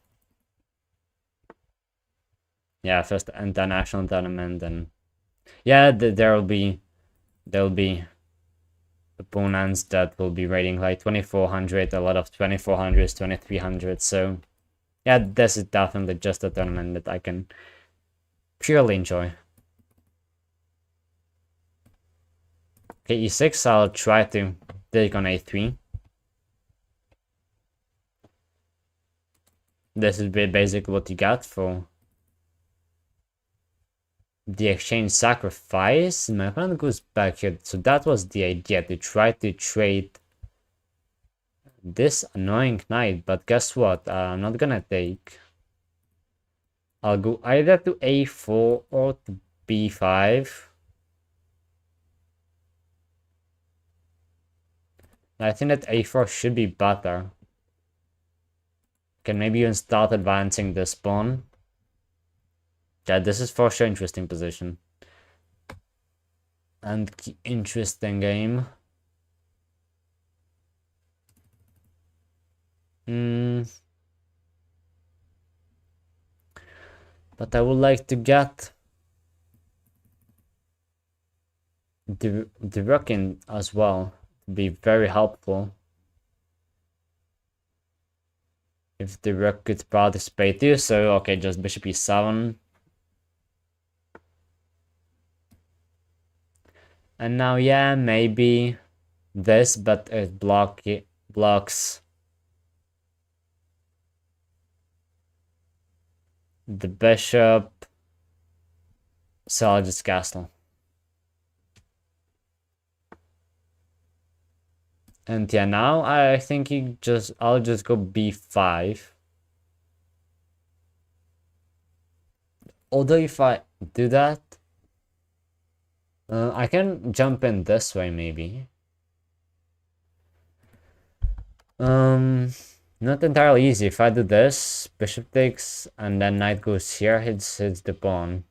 yeah, first international tournament, and yeah, there'll be opponents that will be rating like 2400, a lot of 2400s, 2300s. So yeah, this is definitely just a tournament that I can purely enjoy. Okay, e6, I'll try to take on a3. This is basically what you got for the exchange sacrifice. My opponent goes back here, so that was the idea, to try to trade this annoying knight, but guess what? I'm not gonna take. I'll go either to a4 or to b5. I think that a4 should be better. Can maybe even start advancing this pawn. Yeah, this is for sure interesting position. And interesting game. But I would like to get the rook in as well. Be very helpful. if the rook could participate too. So okay, just bishop e7. And now yeah, maybe this, but it blocks the bishop. So I'll just castle. And yeah, now I think I'll just go b5. Although if I do that, I can jump in this way maybe. Not entirely easy. If I do this, bishop takes, and then knight goes here, hits the pawn.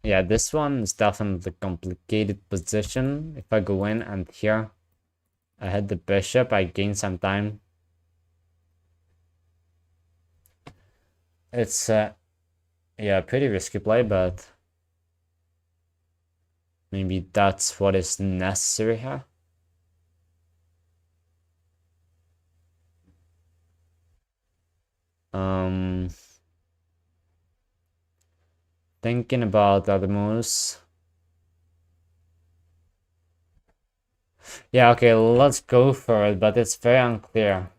Yeah, this one is definitely a complicated position. If I go in and here, I hit the bishop, I gain some time. It's yeah, pretty risky play, but maybe that's what is necessary here. Thinking about other moves. Yeah, okay, let's go for it, but it's very unclear.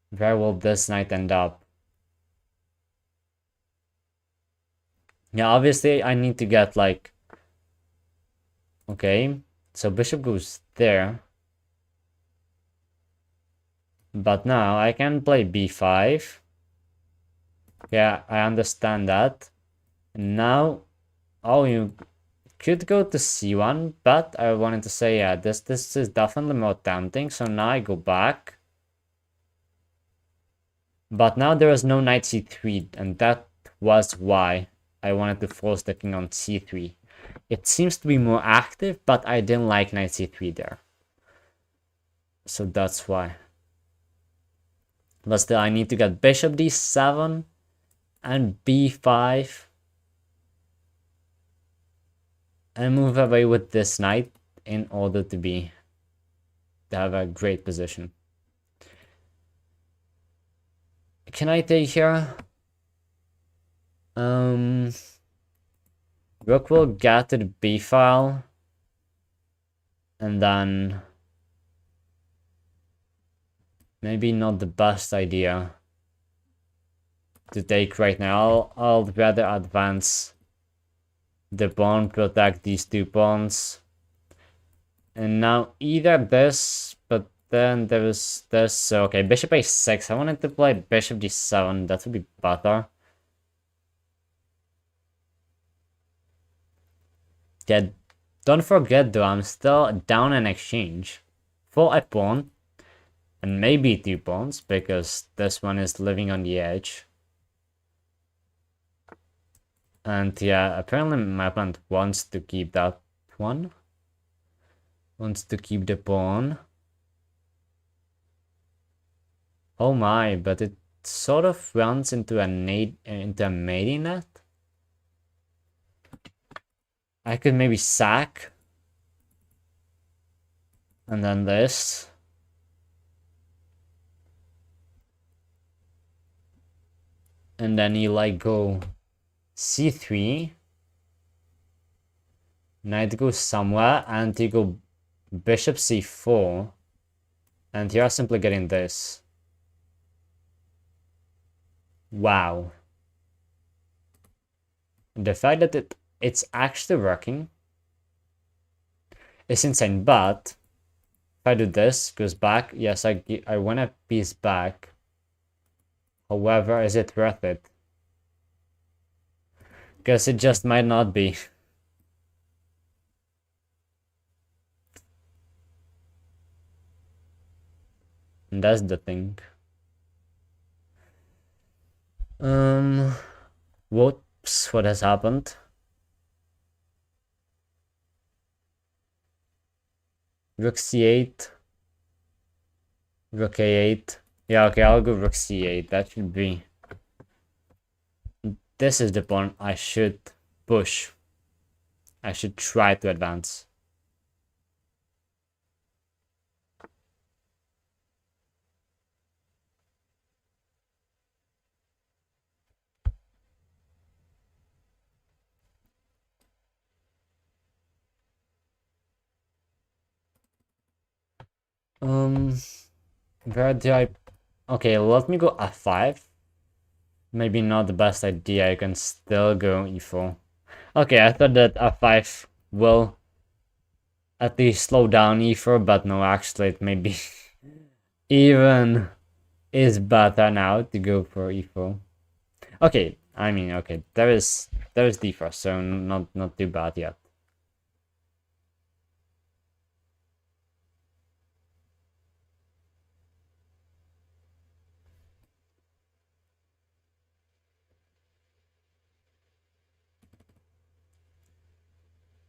Where will this knight end up? Yeah, obviously I need to get like... Okay, so bishop goes there. But now I can play b5. Yeah, I understand that. And now, oh, you could go to c1, but I wanted to say, yeah, this is definitely more tempting. So now I go back. But now there is no knight c3, and that was why I wanted to force the king on c3. It seems to be more active, but I didn't like knight c3 there. So that's why. But still, I need to get bishop d7 and b5 and move away with this knight in order to have a great position. Can I take here? Rook will get to the b file, and then maybe not the best idea to take right now. I'll rather advance the pawn, protect these two pawns. And now either this, but then there is this. So okay, bishop a6. I wanted to play bishop d7. That would be better. Yeah, don't forget though, I'm still down an exchange for a pawn. And maybe two pawns, because this one is living on the edge. And yeah, apparently my opponent wants to keep that one. Wants to keep the pawn. Oh my, but it sort of runs into a mating net. I could maybe sack. And then this. And then you like go c3. Knight goes somewhere, and you go bishop c4. And you're simply getting this. Wow. The fact that it's actually working is insane, but if I do this, goes back, yes, I win a piece back. However, is it worth it? Because it just might not be. And that's the thing. Whoops, what has happened? Rook c8. Rook a8. Yeah, okay, I'll go rook c8. That should be... This is the pawn I should push. I should try to advance. Um, where do I... Okay, let me go f5. Maybe not the best idea, I can still go e4. Okay, I thought that f5 will at least slow down e4, but no, actually it may be even is better now to go for e4. Okay, I mean, okay, there is d4, so not too bad yet.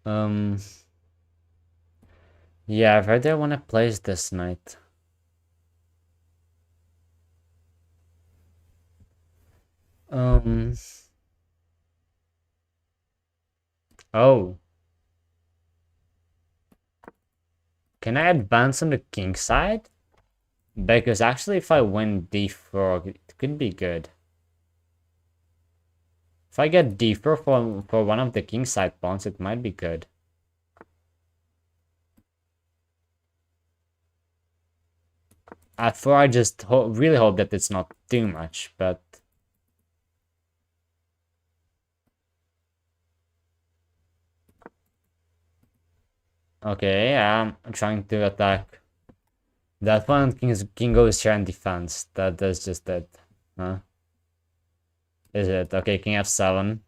Um, yeah, where do I want to place this knight? Um, oh, can I advance on the king side? Because actually, if I win d4, it could be good. If I get d4 for one of the king side pawns, it might be good. At 4, I just really hope that it's not too much, but... Okay, I'm trying to attack. That one king goes here and defense. That's just it. Huh? Is it? Okay, king f7.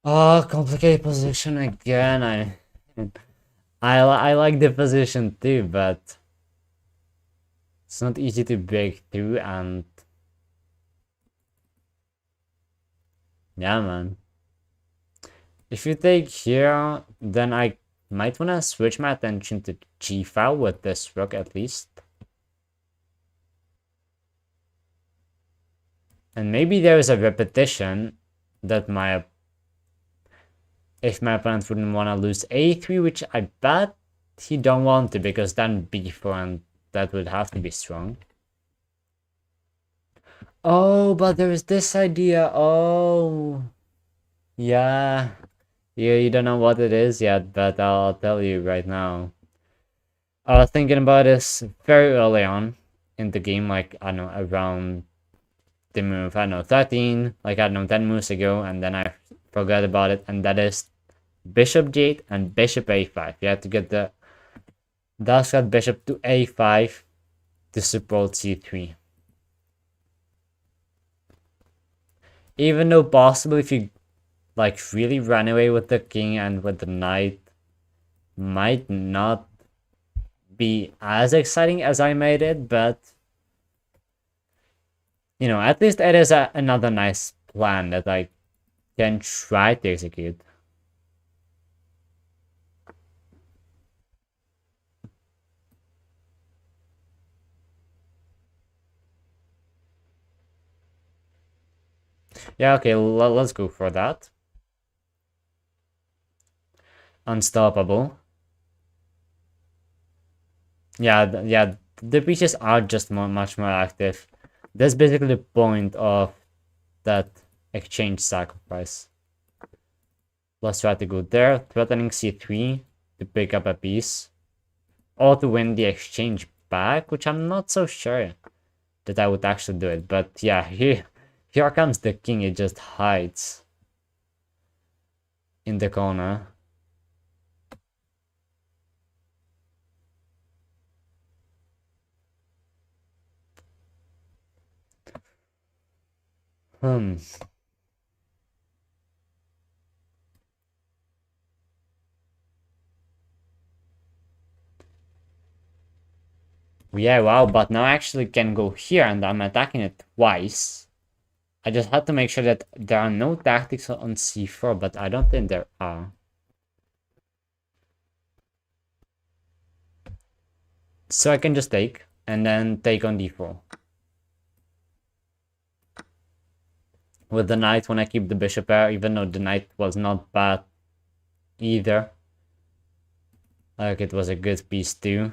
Oh, complicated position again. I like the position too, but it's not easy to break through, and yeah, man. If you take here, then I might want to switch my attention to g-file with this rook at least. And maybe there is a repetition that if my opponent wouldn't want to lose a3, which I bet he don't want to, because then b4 and that would have to be strong. Oh, but there is this idea. Oh, yeah. You don't know what it is yet, but I'll tell you right now. I was thinking about this very early on in the game, like, I don't know, around the move, I don't know, 13, like, I don't know, 10 moves ago, and then I forgot about it, and that is bishop g8 and bishop a5. You have to get the dark bishop to a5 to support c3. Even though possible if you like really run away with the king and with the knight, might not be as exciting as I made it, but you know, at least it is another nice plan that I can try to execute. Yeah, okay, let's go for that. Unstoppable. Yeah, yeah, the pieces are just much more active. That's basically the point of that exchange sacrifice. Let's try to go there, threatening c3 to pick up a piece, or to win the exchange back, which I'm not so sure that I would actually do it. But yeah, here comes the king. It just hides in the corner. Hmm. Yeah, wow, but now I actually can go here and I'm attacking it twice. I just had to make sure that there are no tactics on c4, but I don't think there are. So I can just take, and then take on d4. With the knight, when I keep the bishop there, even though the knight was not bad either. Like, it was a good piece too.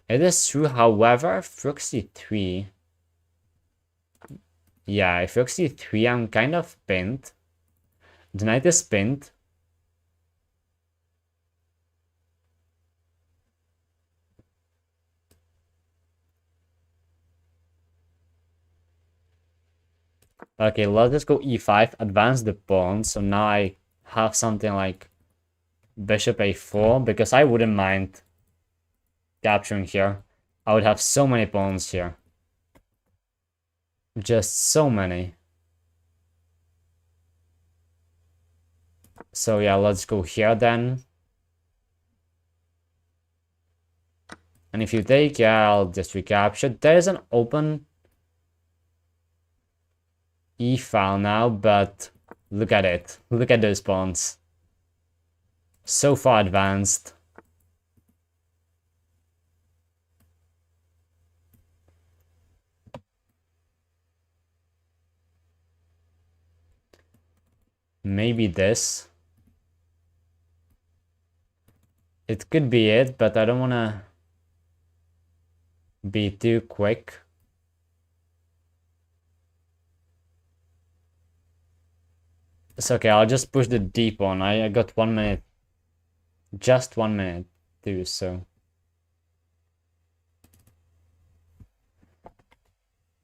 It is true, however, if rook c3... Yeah, if rook c3, I'm kind of pinned. The knight is pinned. Okay, let's just go e5, advance the pawn. So now I have something like bishop a4, because I wouldn't mind capturing here. I would have so many pawns here. Just so many. So yeah, let's go here then. And if you take, yeah, I'll just recapture. There's an open E file now, but look at it. Look at those pawns. So far advanced. Maybe this. It could be it, but I don't want to be too quick. It's okay, I'll just push the deep one. I got 1 minute. Just 1 minute too, so.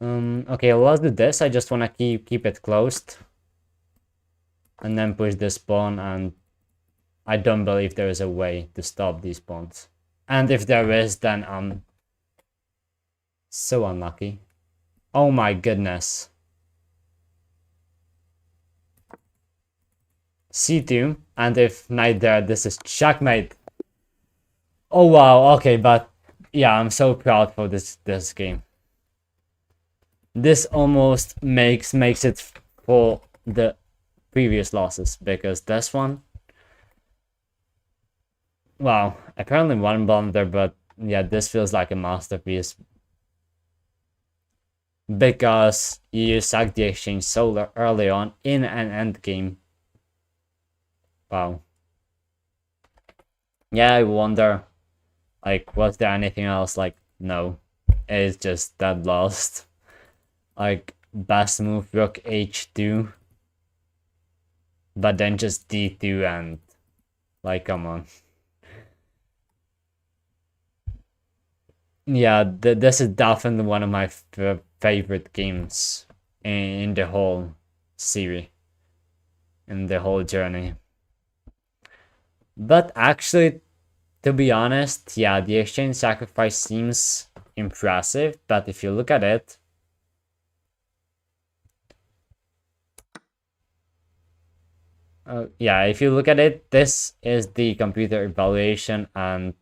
Okay, let's do this. I just want to keep it closed. And then push this pawn, and I don't believe there is a way to stop these pawns. And if there is, then I'm so unlucky. Oh my goodness. C2, and if knight there, this is checkmate. Oh wow, okay, but yeah, I'm so proud for this game. This almost makes it for the previous losses, because this one, wow, apparently one blunder, but yeah, this feels like a masterpiece. Because you sacked the exchange so early on in an endgame. Wow. Yeah, I wonder, like, was there anything else? Like, no. It's just that lost. Like, best move, rook h2. But then just d2 and, like, come on. Yeah, this is definitely one of my favorite games in the whole series. In the whole journey. But actually, to be honest, yeah, the exchange sacrifice seems impressive, but if you look at it, yeah, if you look at it, this is the computer evaluation, and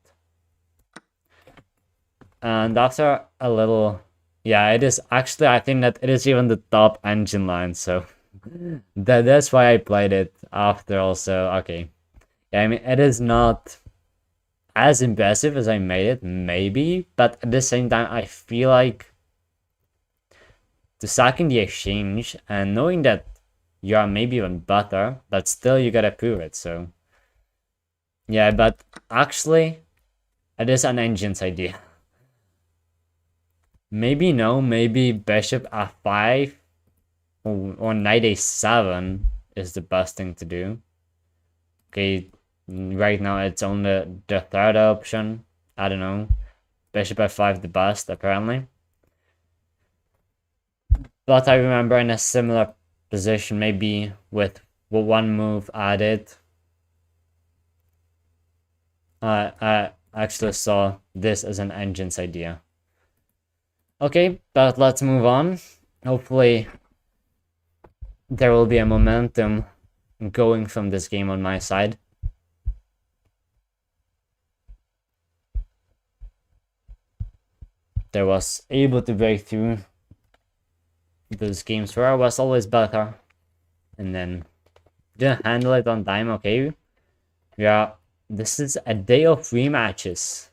after a little, yeah, it is actually, I think that it is even the top engine line, so that's why I played it after also. Okay, yeah, I mean, it is not as impressive as I made it, maybe, but at the same time, I feel like to sack in the exchange and knowing that you are maybe even better, but still you gotta prove it, so. Yeah, but actually, it is an engine's idea. Maybe no, maybe bishop f5 or knight a7 is the best thing to do. Okay, right now it's on the third option. I don't know. Bishop f5 the best, apparently. But I remember in a similar position, maybe with one move added, I actually saw this as an engine's idea. Okay, but let's move on. Hopefully, there will be a momentum going from this game on my side. There was able to break through those games where I was always better, and then didn't handle it on time. Okay, yeah, this is a day of rematches.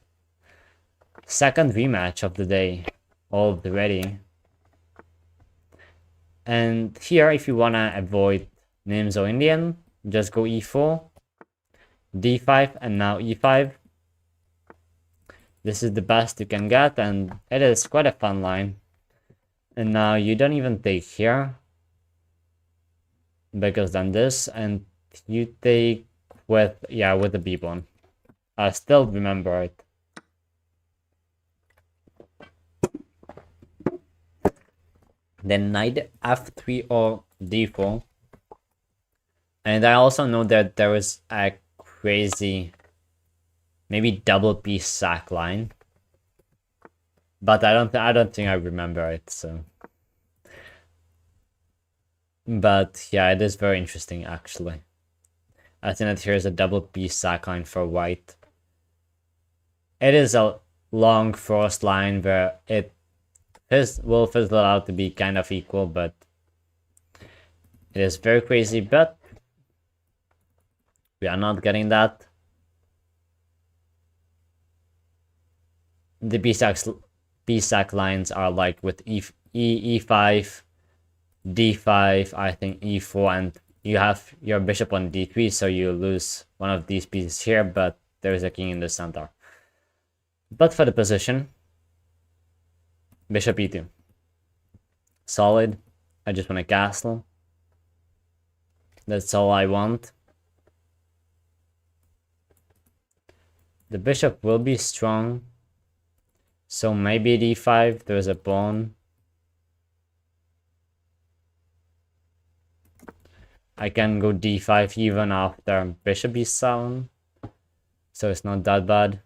Second rematch of the day already. And here, if you wanna avoid names or Indian, just go e4, d5, and now e5. This is the best you can get, and it is quite a fun line. And now you don't even take here, because then this, and you take with, yeah, with the b1. I still remember it. then knight f3 or d4. And I also know that there was a crazy, maybe double piece sack line, but I don't think I remember it. So, but yeah, it is very interesting actually. I think that here's a double piece sack line for white. It is a long forced line where it will fizzle out to be kind of equal, but it is very crazy. But we are not getting that. The B-sack lines are like with E5, D5, I think E4, and you have your bishop on D3, so you lose one of these pieces here, but there is a king in the center. But for the position, bishop E2. Solid. I just want a castle. That's all I want. The bishop will be strong. So maybe D5, there's a pawn. I can go D5 even after bishop E7. So it's not that bad.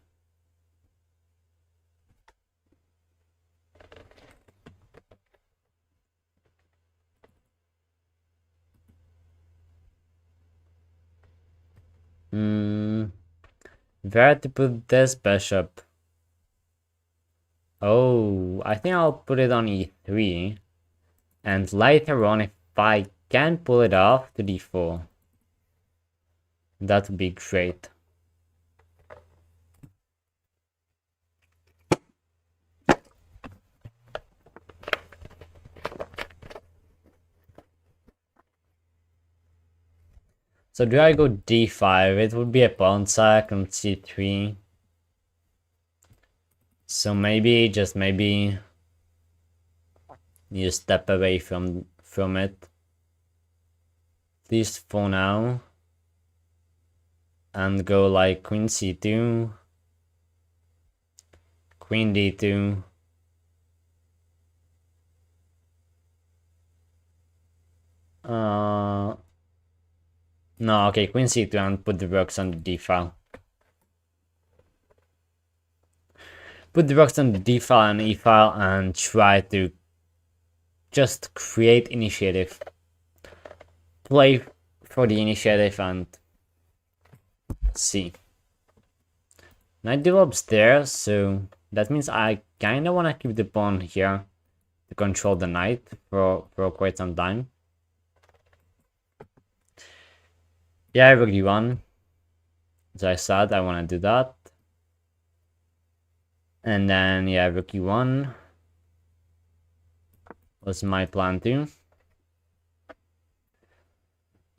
Where to put this bishop? Oh, I think I'll put it on E3. And later on, if I can pull it off to D4, that would be great. So do I go D5? It would be a pawn sack on C3. So maybe, just maybe, you step away from it. At least for now. And go like queen C2. Queen D2. No, okay, queen C2 and put the rooks on the D file. Put the rocks on the D file and E file and try to just create initiative. Play for the initiative and see. Knight develops there, so that means I kinda wanna keep the pawn here to control the knight for quite some time. Yeah, rook d1. As I said, I wanna do that. And then, yeah, rook e1 was my plan too.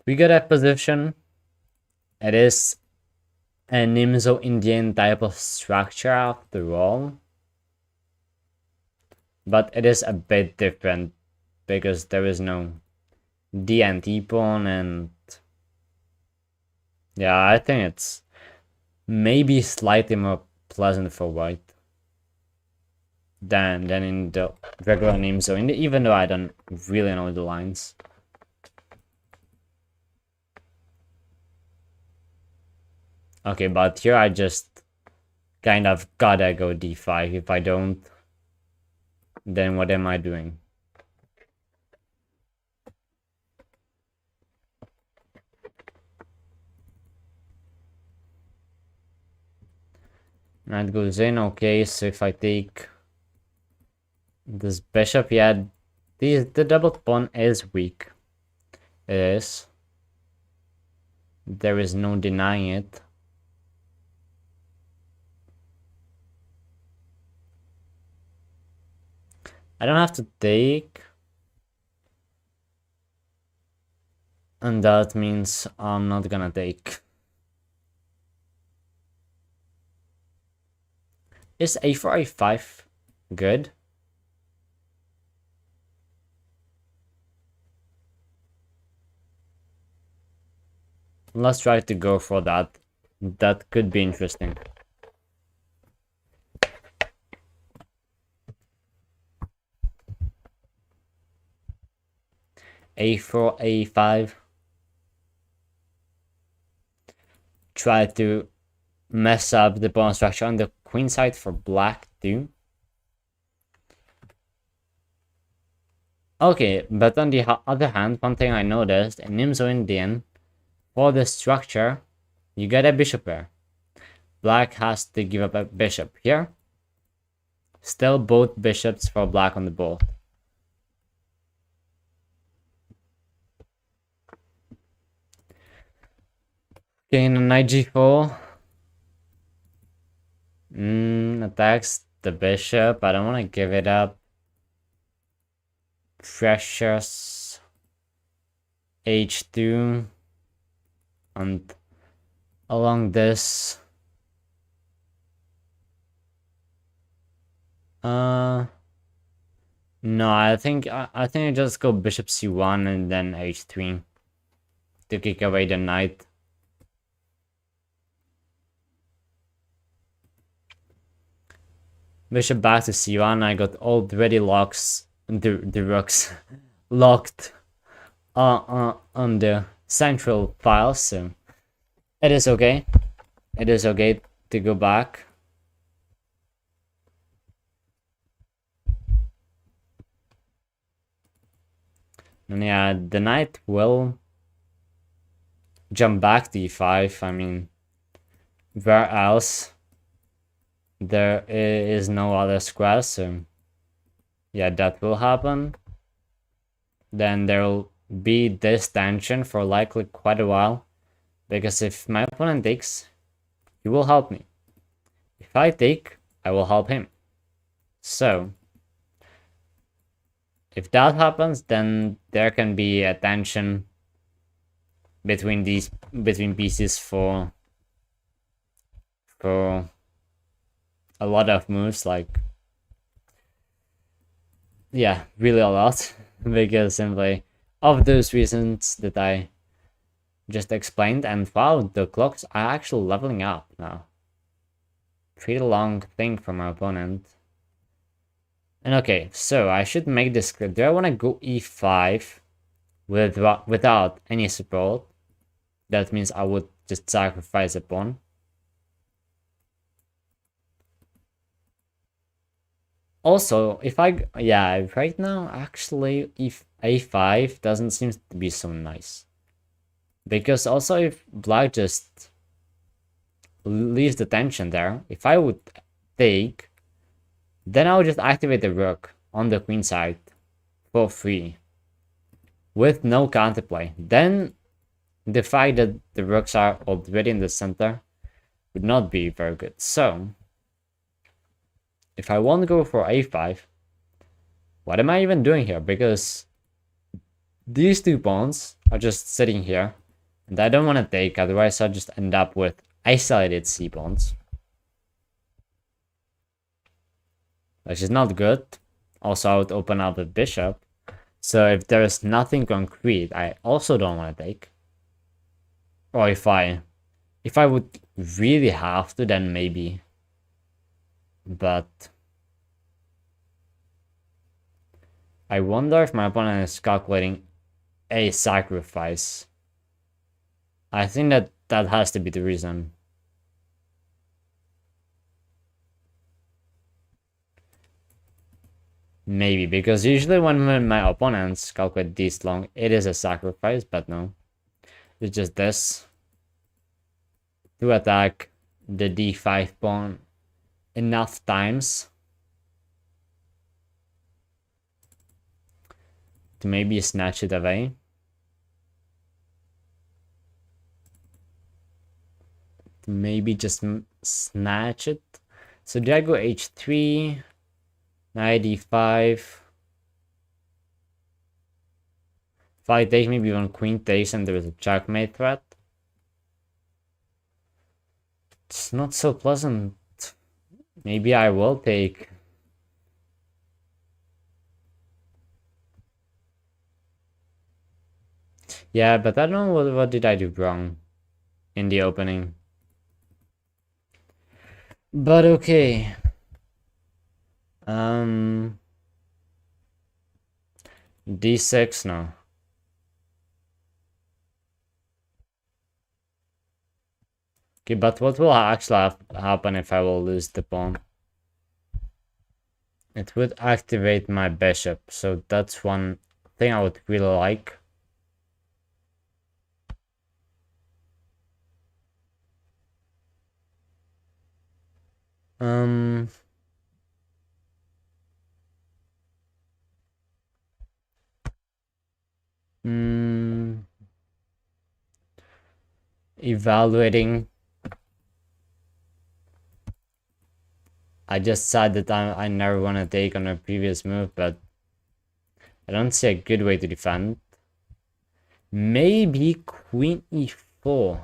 We got a position. It is a Nimzo Indian type of structure after all. But it is a bit different because there is no D and T pawn, and yeah, I think it's maybe slightly more pleasant for white than in the regular Nimzo, even though I don't really know the lines. Okay, but here I just kind of gotta go D5. If I don't, then what am I doing? Knight goes in, okay, so if I take this bishop, yeah, the double pawn is weak. It is. There is no denying it. I don't have to take. And that means I'm not gonna take. Is a4, a5 good? Let's try to go for that. That could be interesting. a4, a5. Try to mess up the pawn structure on the queen side for black too. Okay, but on the other hand, one thing I noticed in Nimzo Indian, for the structure, you get a bishop pair. Black has to give up a bishop here. Still both bishops for black on the board. Okay, in knight g4. Attacks the bishop. I don't want to give it up. Precious h2. And along this. No, I think I just go bishop c1 and then h3 to kick away the knight. Bishop back to c1. I got already locks the rooks locked on the central file, so it is okay. It is okay to go back. And yeah, the knight will jump back to e5. I mean, where else? There is no other square, so yeah, that will happen. Then there will be this tension for likely quite a while, because if my opponent takes, he will help me. If I take, I will help him. So if that happens, then there can be a tension between pieces for a lot of moves, like, yeah, really a lot, because simply of those reasons that I just explained. And wow, the clocks are actually leveling up now. Pretty long thing from my opponent. And okay, so I should make this clear. Do I want to go e5 without any support? That means I would just sacrifice a pawn. Also, if yeah, right now, actually, if a5 doesn't seem to be so nice. Because also, if black just leaves the tension there, if I would take, then I would just activate the rook on the queen side for free with no counterplay. Then the fact that the rooks are already in the center would not be very good. So if I want to go for a5, what am I even doing here? Because these two pawns are just sitting here, and I don't want to take, otherwise I'll just end up with isolated c pawns, which is not good. Also, I would open up the bishop. So if there is nothing concrete, I also don't want to take. Or if I would really have to, then maybe. But I wonder if my opponent is calculating a sacrifice. I think that has to be the reason. Maybe, because usually when my opponents calculate this long, it is a sacrifice, but no. It's just this. To attack the d5 pawn enough times to maybe snatch it away. To maybe just snatch it. So do I go h3, knight d5? If I take, maybe when queen takes and there is a checkmate threat. It's not so pleasant. Maybe I will take. Yeah, but I don't know what did I do wrong in the opening. But okay. D6 no. Okay, but what will actually happen if I will lose the pawn? It would activate my bishop, so that's one thing I would really like. Um, mm, Evaluating. I just said that I never want to take on a previous move, but I don't see a good way to defend. Maybe queen e4.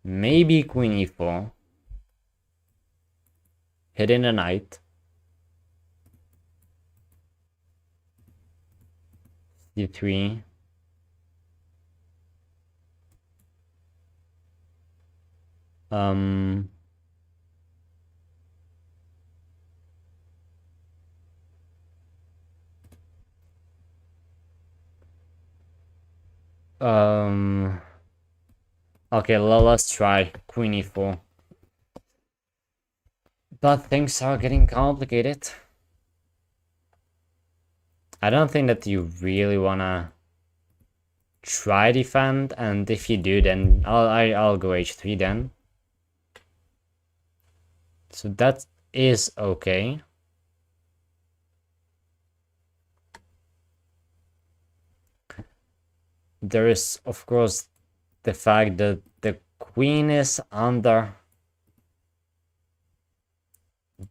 Maybe queen e4. Hitting the knight. d3. Um, um, okay, let's try queen e4. But things are getting complicated. I don't think that you really wanna try defend, and if you do, then I'll go h3 then. So that is okay. There is, of course, the fact that the queen is under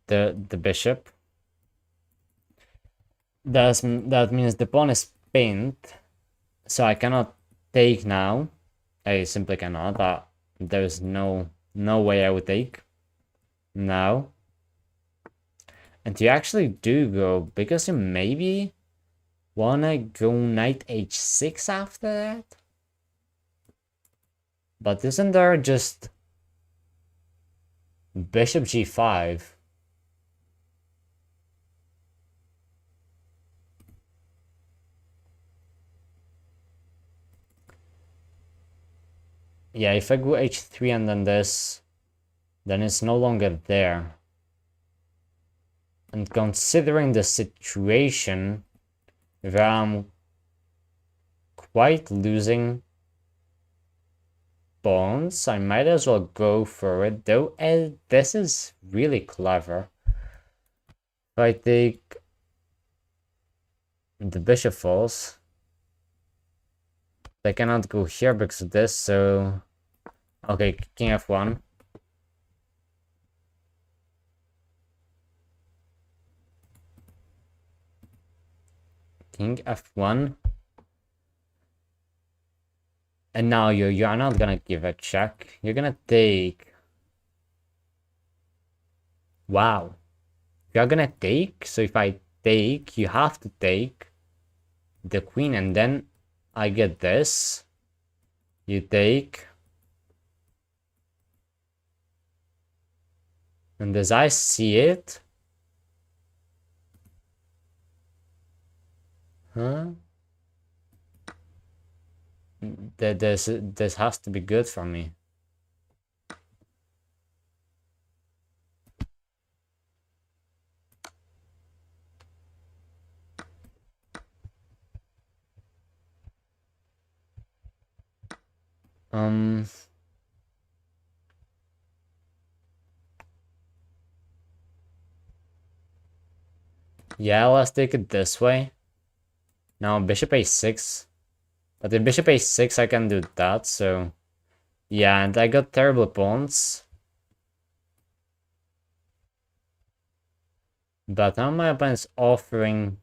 the bishop. That means the pawn is pinned, so I cannot take now. I simply cannot. There is no way I would take now. And you actually do go, because you maybe wanna go knight h6 after that? But isn't there just bishop g5? Yeah, if I go h3 and then this, then it's no longer there. And considering the situation where I'm quite losing pawns, I might as well go for it, though this is really clever. If I take the bishop falls, they cannot go here because of this, so okay, king f1. King f1. And now you're not gonna give a check. You're gonna take. Wow. You're gonna take. So if I take, you have to take the queen, and then I get this. You take. And as I see it. Huh? This has to be good for me. Yeah, let's take it this way. Now bishop a6. But if bishop a6, I can do that, so... Yeah, and I got terrible pawns. But now my opponent's offering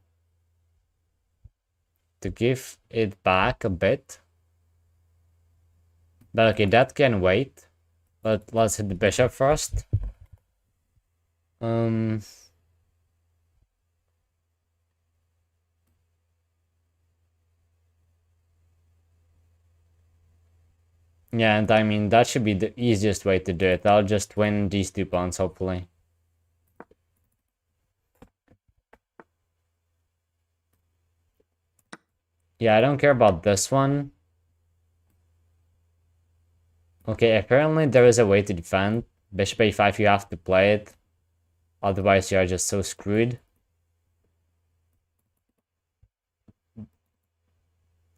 to give it back a bit. But okay, that can wait. But let's hit the bishop first. Yeah, and I mean, that should be the easiest way to do it. I'll just win these 2 pawns, hopefully. Yeah, I don't care about this one. Okay, apparently there is a way to defend. Bishop a5, you have to play it. Otherwise, you are just so screwed.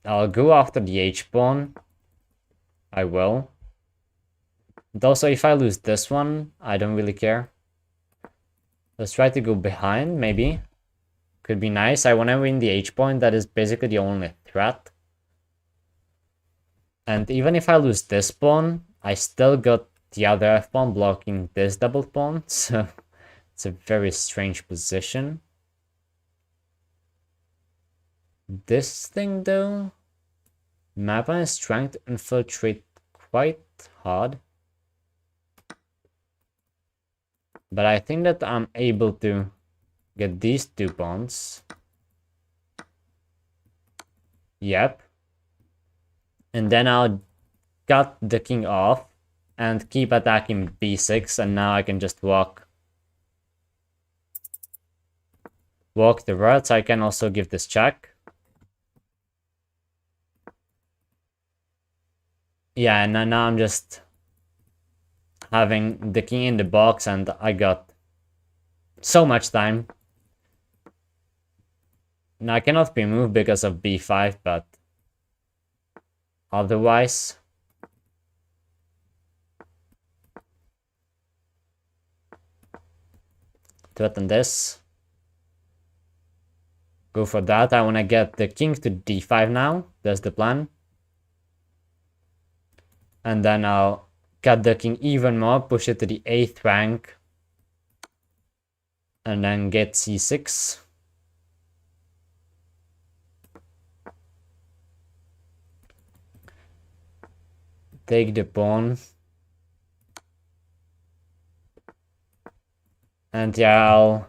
I'll go after the h-pawn. I will. And also, if I lose this one, I don't really care. Let's try to go behind, maybe. Could be nice. I want to win the h-point. That is basically the only threat. And even if I lose this pawn, I still got the other f-pawn blocking this double pawn. So it's a very strange position. This thing, though, my pawn is trying to infiltrate quite hard. But I think that I'm able to get these two pawns. Yep. And then I'll cut the king off and keep attacking b6, and now I can just walk the route. I can also give this check. Yeah, and now I'm just having the king in the box, and I got so much time. Now I cannot be moved because of b5, but otherwise, threaten this. Go for that. I want to get the king to d5 now. That's the plan. And then I'll cut the king even more, push it to the 8th rank, and then get c6. Take the pawn. And yeah,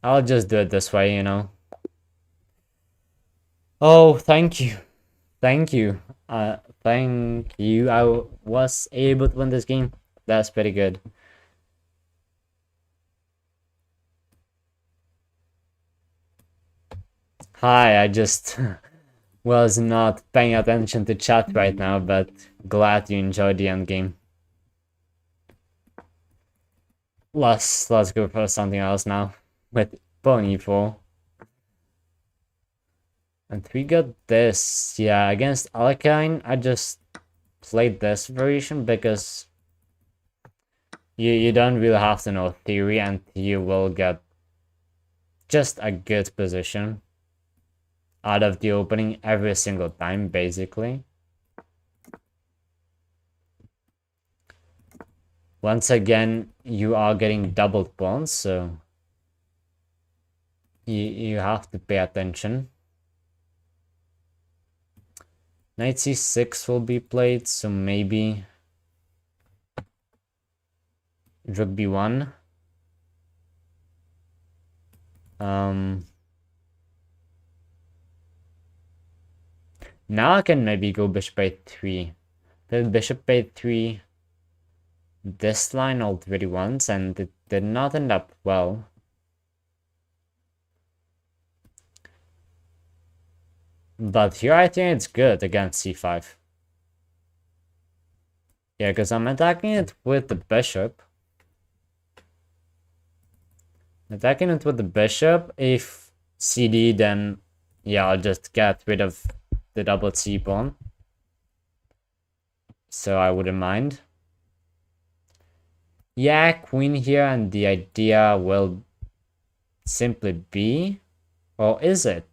I'll just do it this way, you know. Oh, thank you. Thank you. Thank you. I was able to win this game. That's pretty good. Hi, I just was not paying attention to chat right now, but glad you enjoyed the end game. Let's go for something else now with pawn e4. And we got this. Yeah, against Alkine, I just played this variation because you don't really have to know theory, and you will get just a good position out of the opening every single time, basically. Once again, you are getting doubled pawns, so you have to pay attention. Knight c6 will be played, so maybe rook b1. Now I can maybe go bishop a3. But bishop a3 this line already once, and it did not end up well. But here I think it's good against c5. Yeah, because I'm attacking it with the bishop. Attacking it with the bishop. If cd, then yeah, I'll just get rid of the double c pawn. So I wouldn't mind. Yeah, queen here, and the idea will simply be... Or is it?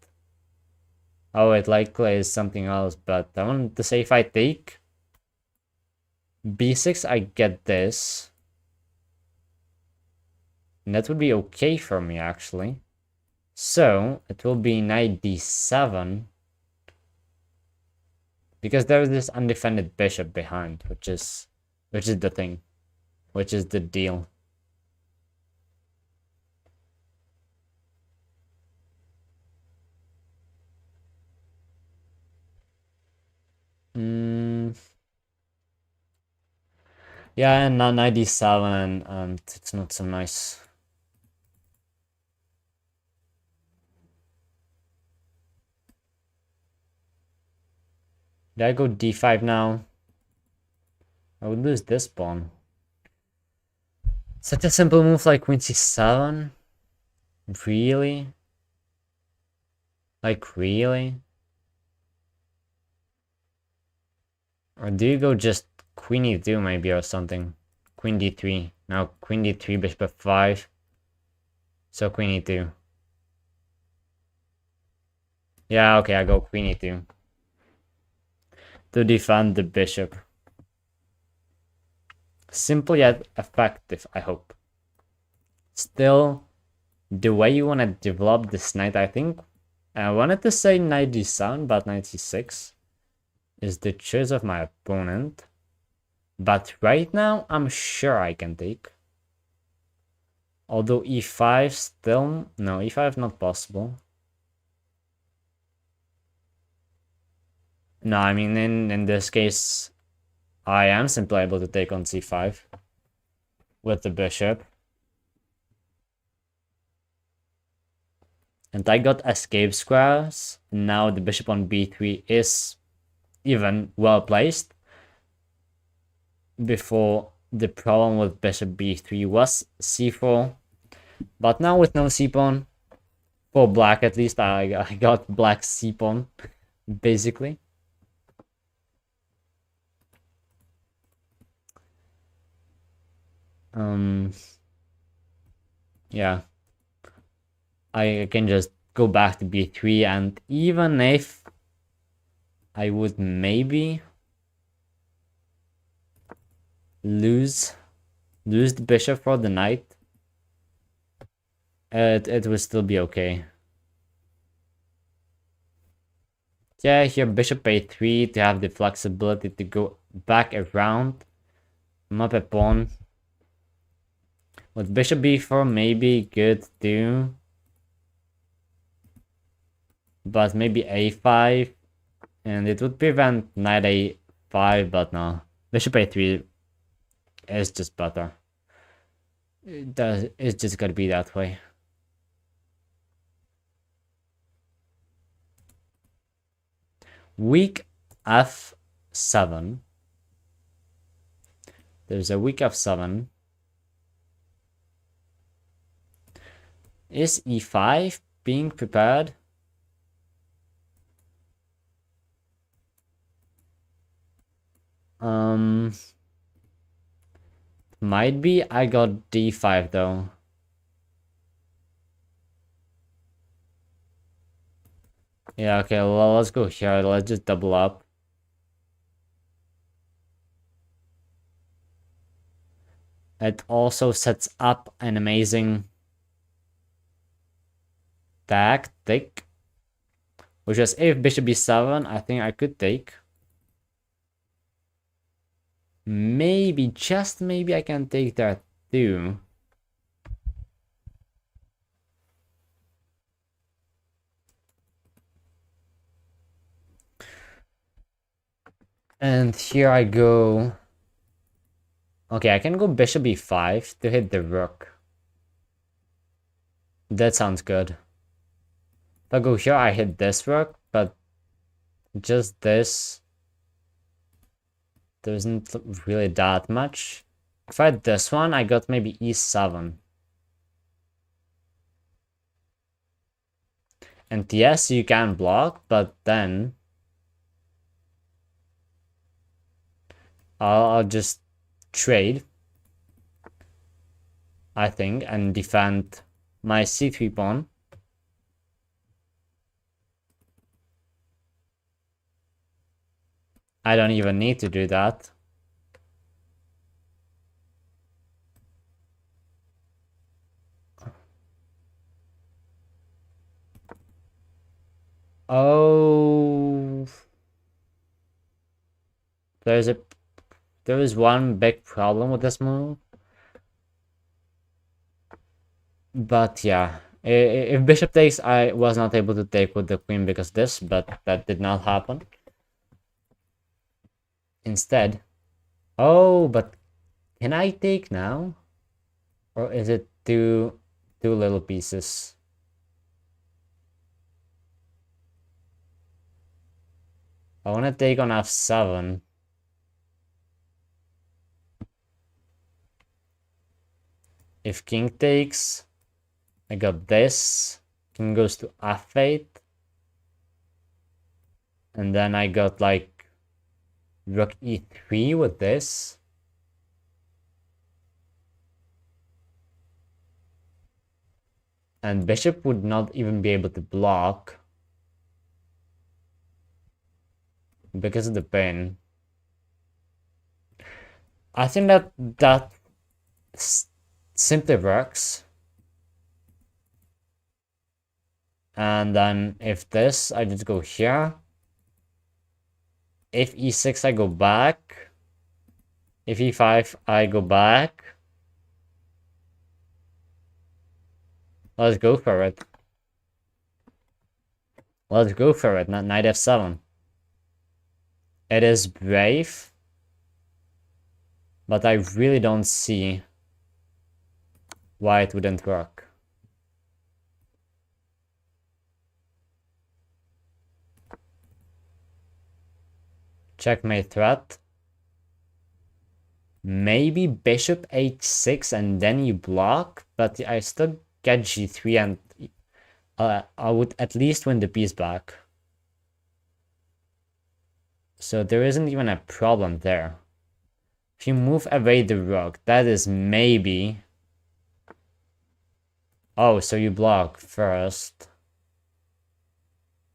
Oh, it likely is something else, but I want to say if I take b6, I get this. And that would be okay for me, actually. So, it will be knight d7. Because there is this undefended bishop behind, which is the thing. Which is the deal. Yeah, and now knight d7, and it's not so nice. Did I go d5 now? I would lose this pawn. Such a simple move like queen c7? Really? Like, really? Or do you go just queen e2 maybe or something? Queen d3. Now queen d3, bishop f5. So queen e2. Yeah, okay, I go queen e2. To defend the bishop. Simple yet effective, I hope. Still, the way you want to develop this knight, I think, I wanted to say knight d7, but knight c6 is the choice of my opponent. But right now, I'm sure I can take. Although e5 still, no, e5 not possible. No, I mean, in this case, I am simply able to take on c5 with the bishop. And I got escape squares. Now the bishop on b3 is even well placed. Before, the problem with bishop b3 was c4. But now with no c-pawn, for black at least, I got black c-pawn, basically. Yeah. I can just go back to b3, and even if I would maybe lose the bishop for the knight, it would still be okay. Yeah, here bishop a3 to have the flexibility to go back around, map a pawn. With bishop b4 maybe good too, but maybe a5, and it would prevent knight a5, but no. Bishop a3 is just better. It's just gotta be that way. Weak f7. There's a weak f7. Is e5 being prepared? Might be. I got d5 though. Yeah, okay, well, let's go here. Let's just double up. It also sets up an amazing tactic, which is if bishop b7, I think I could take. Maybe, just maybe I can take that too. And here I go. Okay, I can go bishop b5 to hit the rook. That sounds good. If I go here, I hit this rook, but just this, there isn't really that much. If I had this one, I got maybe e7. And yes, you can block, but then I'll just trade, I think, and defend my c3 pawn. I don't even need to do that. Oh, there is one big problem with this move. But yeah, if bishop takes, I was not able to take with the queen because this, but that did not happen. Instead, oh, but can I take now? Or is it two little pieces? I want to take on f7. If king takes, I got this. King goes to f8. And then I got like rook e3 with this. And bishop would not even be able to block because of the pin. I think that simply works. And then if this, I just go here. If e6, I go back. If e5, I go back. Let's go for it. Let's go for it, not knight f7. It is brave, but I really don't see why it wouldn't work. Checkmate threat. Maybe bishop h6 and then you block, but I still get g3 and I would at least win the piece back. So there isn't even a problem there. If you move away the rook, that is maybe... Oh, so you block first.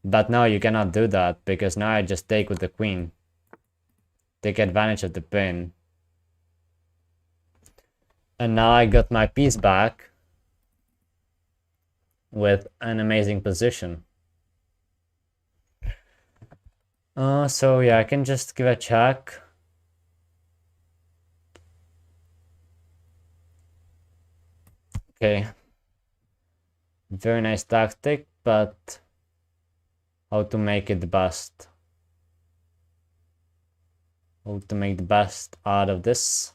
But now you cannot do that, because now I just take with the queen. Take advantage of the pin. And now I got my piece back with an amazing position. So yeah, I can just give a check. Okay. Very nice tactic, but how to make it the best? How to make the best out of this?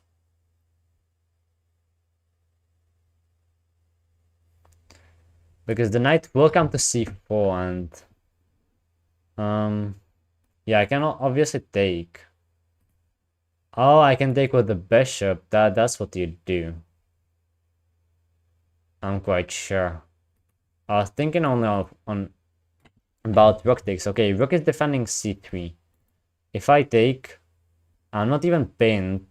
Because the knight will come to c4 and yeah, I can obviously take. Oh, I can take with the bishop. That's what you do. I'm quite sure. I was thinking only on about rook takes. Okay, rook is defending c3. If I take, I'm not even pinned.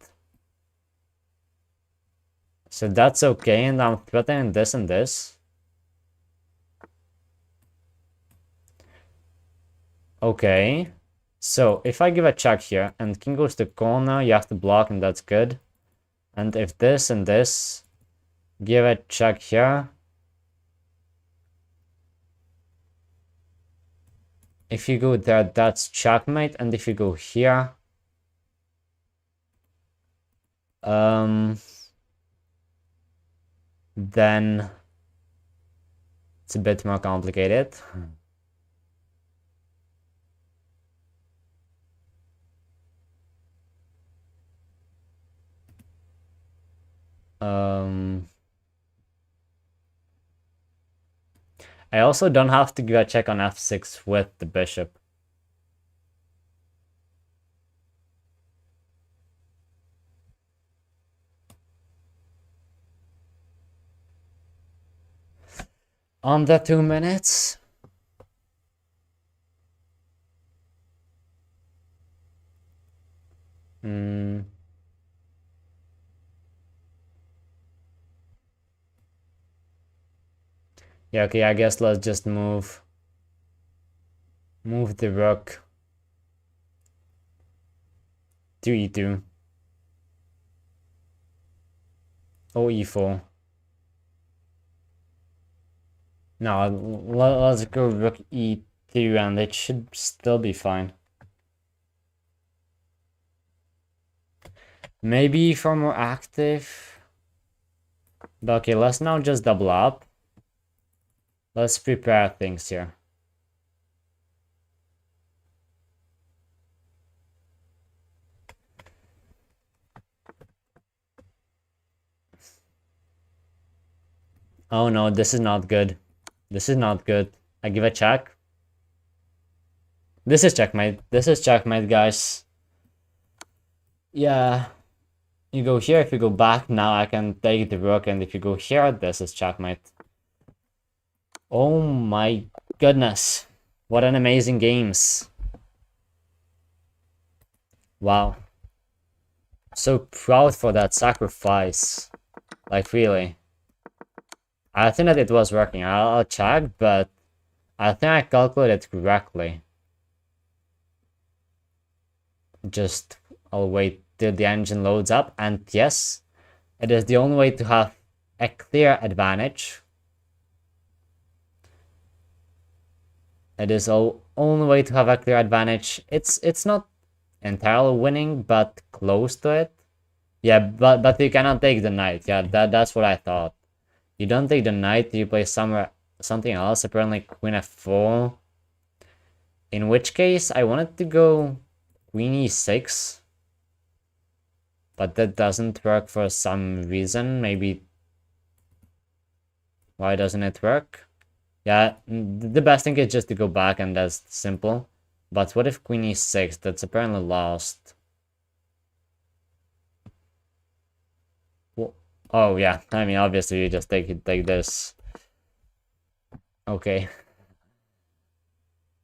So that's okay, and I'm threatening this and this. Okay. So if I give a check here and king goes to corner, you have to block and that's good. And if this and this, give a check here. If you go there, that's checkmate. And if you go here, then it's a bit more complicated. I also don't have to give a check on f6 with the bishop. On the 2 minutes. Yeah, okay, I guess let's just move the rook to e2. Oh, e4. No, let's go rook e2 and it should still be fine. Maybe e4 more active. But okay, let's now just double up. Let's prepare things here. Oh no, this is not good. This is not good. I give a check. This is checkmate. This is checkmate, guys. Yeah. You go here, if you go back, now I can take the rook, and if you go here, this is checkmate. Oh my goodness. What an amazing games. Wow. So proud for that sacrifice. Like, really. I think that it was working. I'll check, but I think I calculated correctly. Just, I'll wait till the engine loads up, and yes, it is the only way to have a clear advantage. It is the only way to have a clear advantage. It's not entirely winning, but close to it. Yeah, but you cannot take the knight. Yeah, that's what I thought. You don't take the knight, you play something else, apparently queen f4. In which case, I wanted to go queen e6. But that doesn't work for some reason. Maybe... Why doesn't it work? Yeah, the best thing is just to go back, and that's simple. But what if queen e6? That's apparently lost. Well, oh yeah, I mean, obviously you just take this. Okay.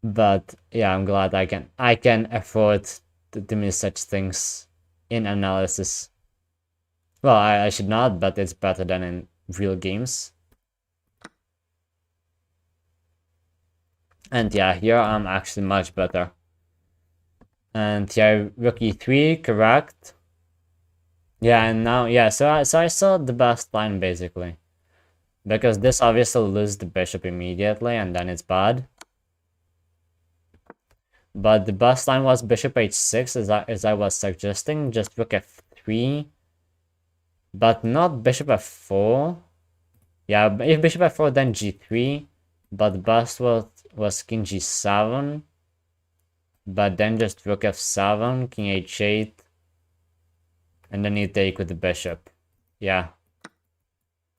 But yeah, I'm glad I can afford to miss such things in analysis. Well, I should not, but it's better than in real games. And yeah, here I'm actually much better. And yeah, rook e3, correct. Yeah, and now, yeah, so I saw the best line basically. Because this obviously loses the bishop immediately, and then it's bad. But the best line was bishop h6, as I was suggesting, just rook f3. But not bishop f4. Yeah, if bishop f4, then g3. But the best was king g7. But then just rook f7, king h8. And then you take with the bishop. Yeah.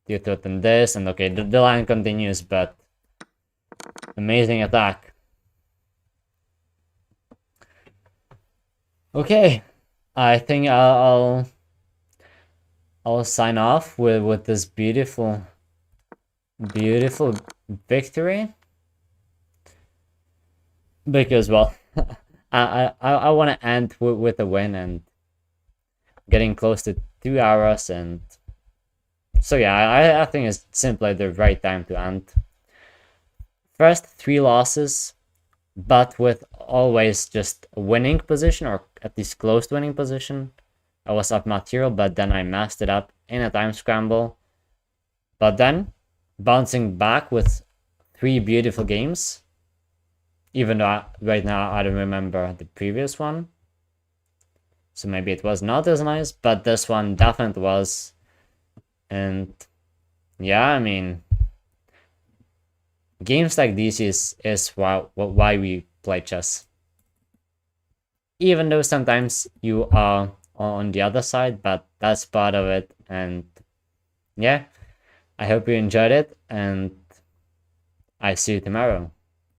You threaten this, and okay, the line continues, but... Amazing attack. Okay. I think I'll sign off with this beautiful victory, because, well, I want to end with a win, and getting close to 2 hours, and so yeah, I think it's simply the right time to end. First 3 losses, but with always just a winning position, or at least close to winning position. I was up material, but then I messed it up in a time scramble. But then, bouncing back with 3 beautiful games. Even though right now I don't remember the previous one. So maybe it was not as nice, but this one definitely was. And yeah, I mean, games like these is why we play chess. Even though sometimes you are on the other side, but that's part of it. And yeah, I hope you enjoyed it, and I see you tomorrow.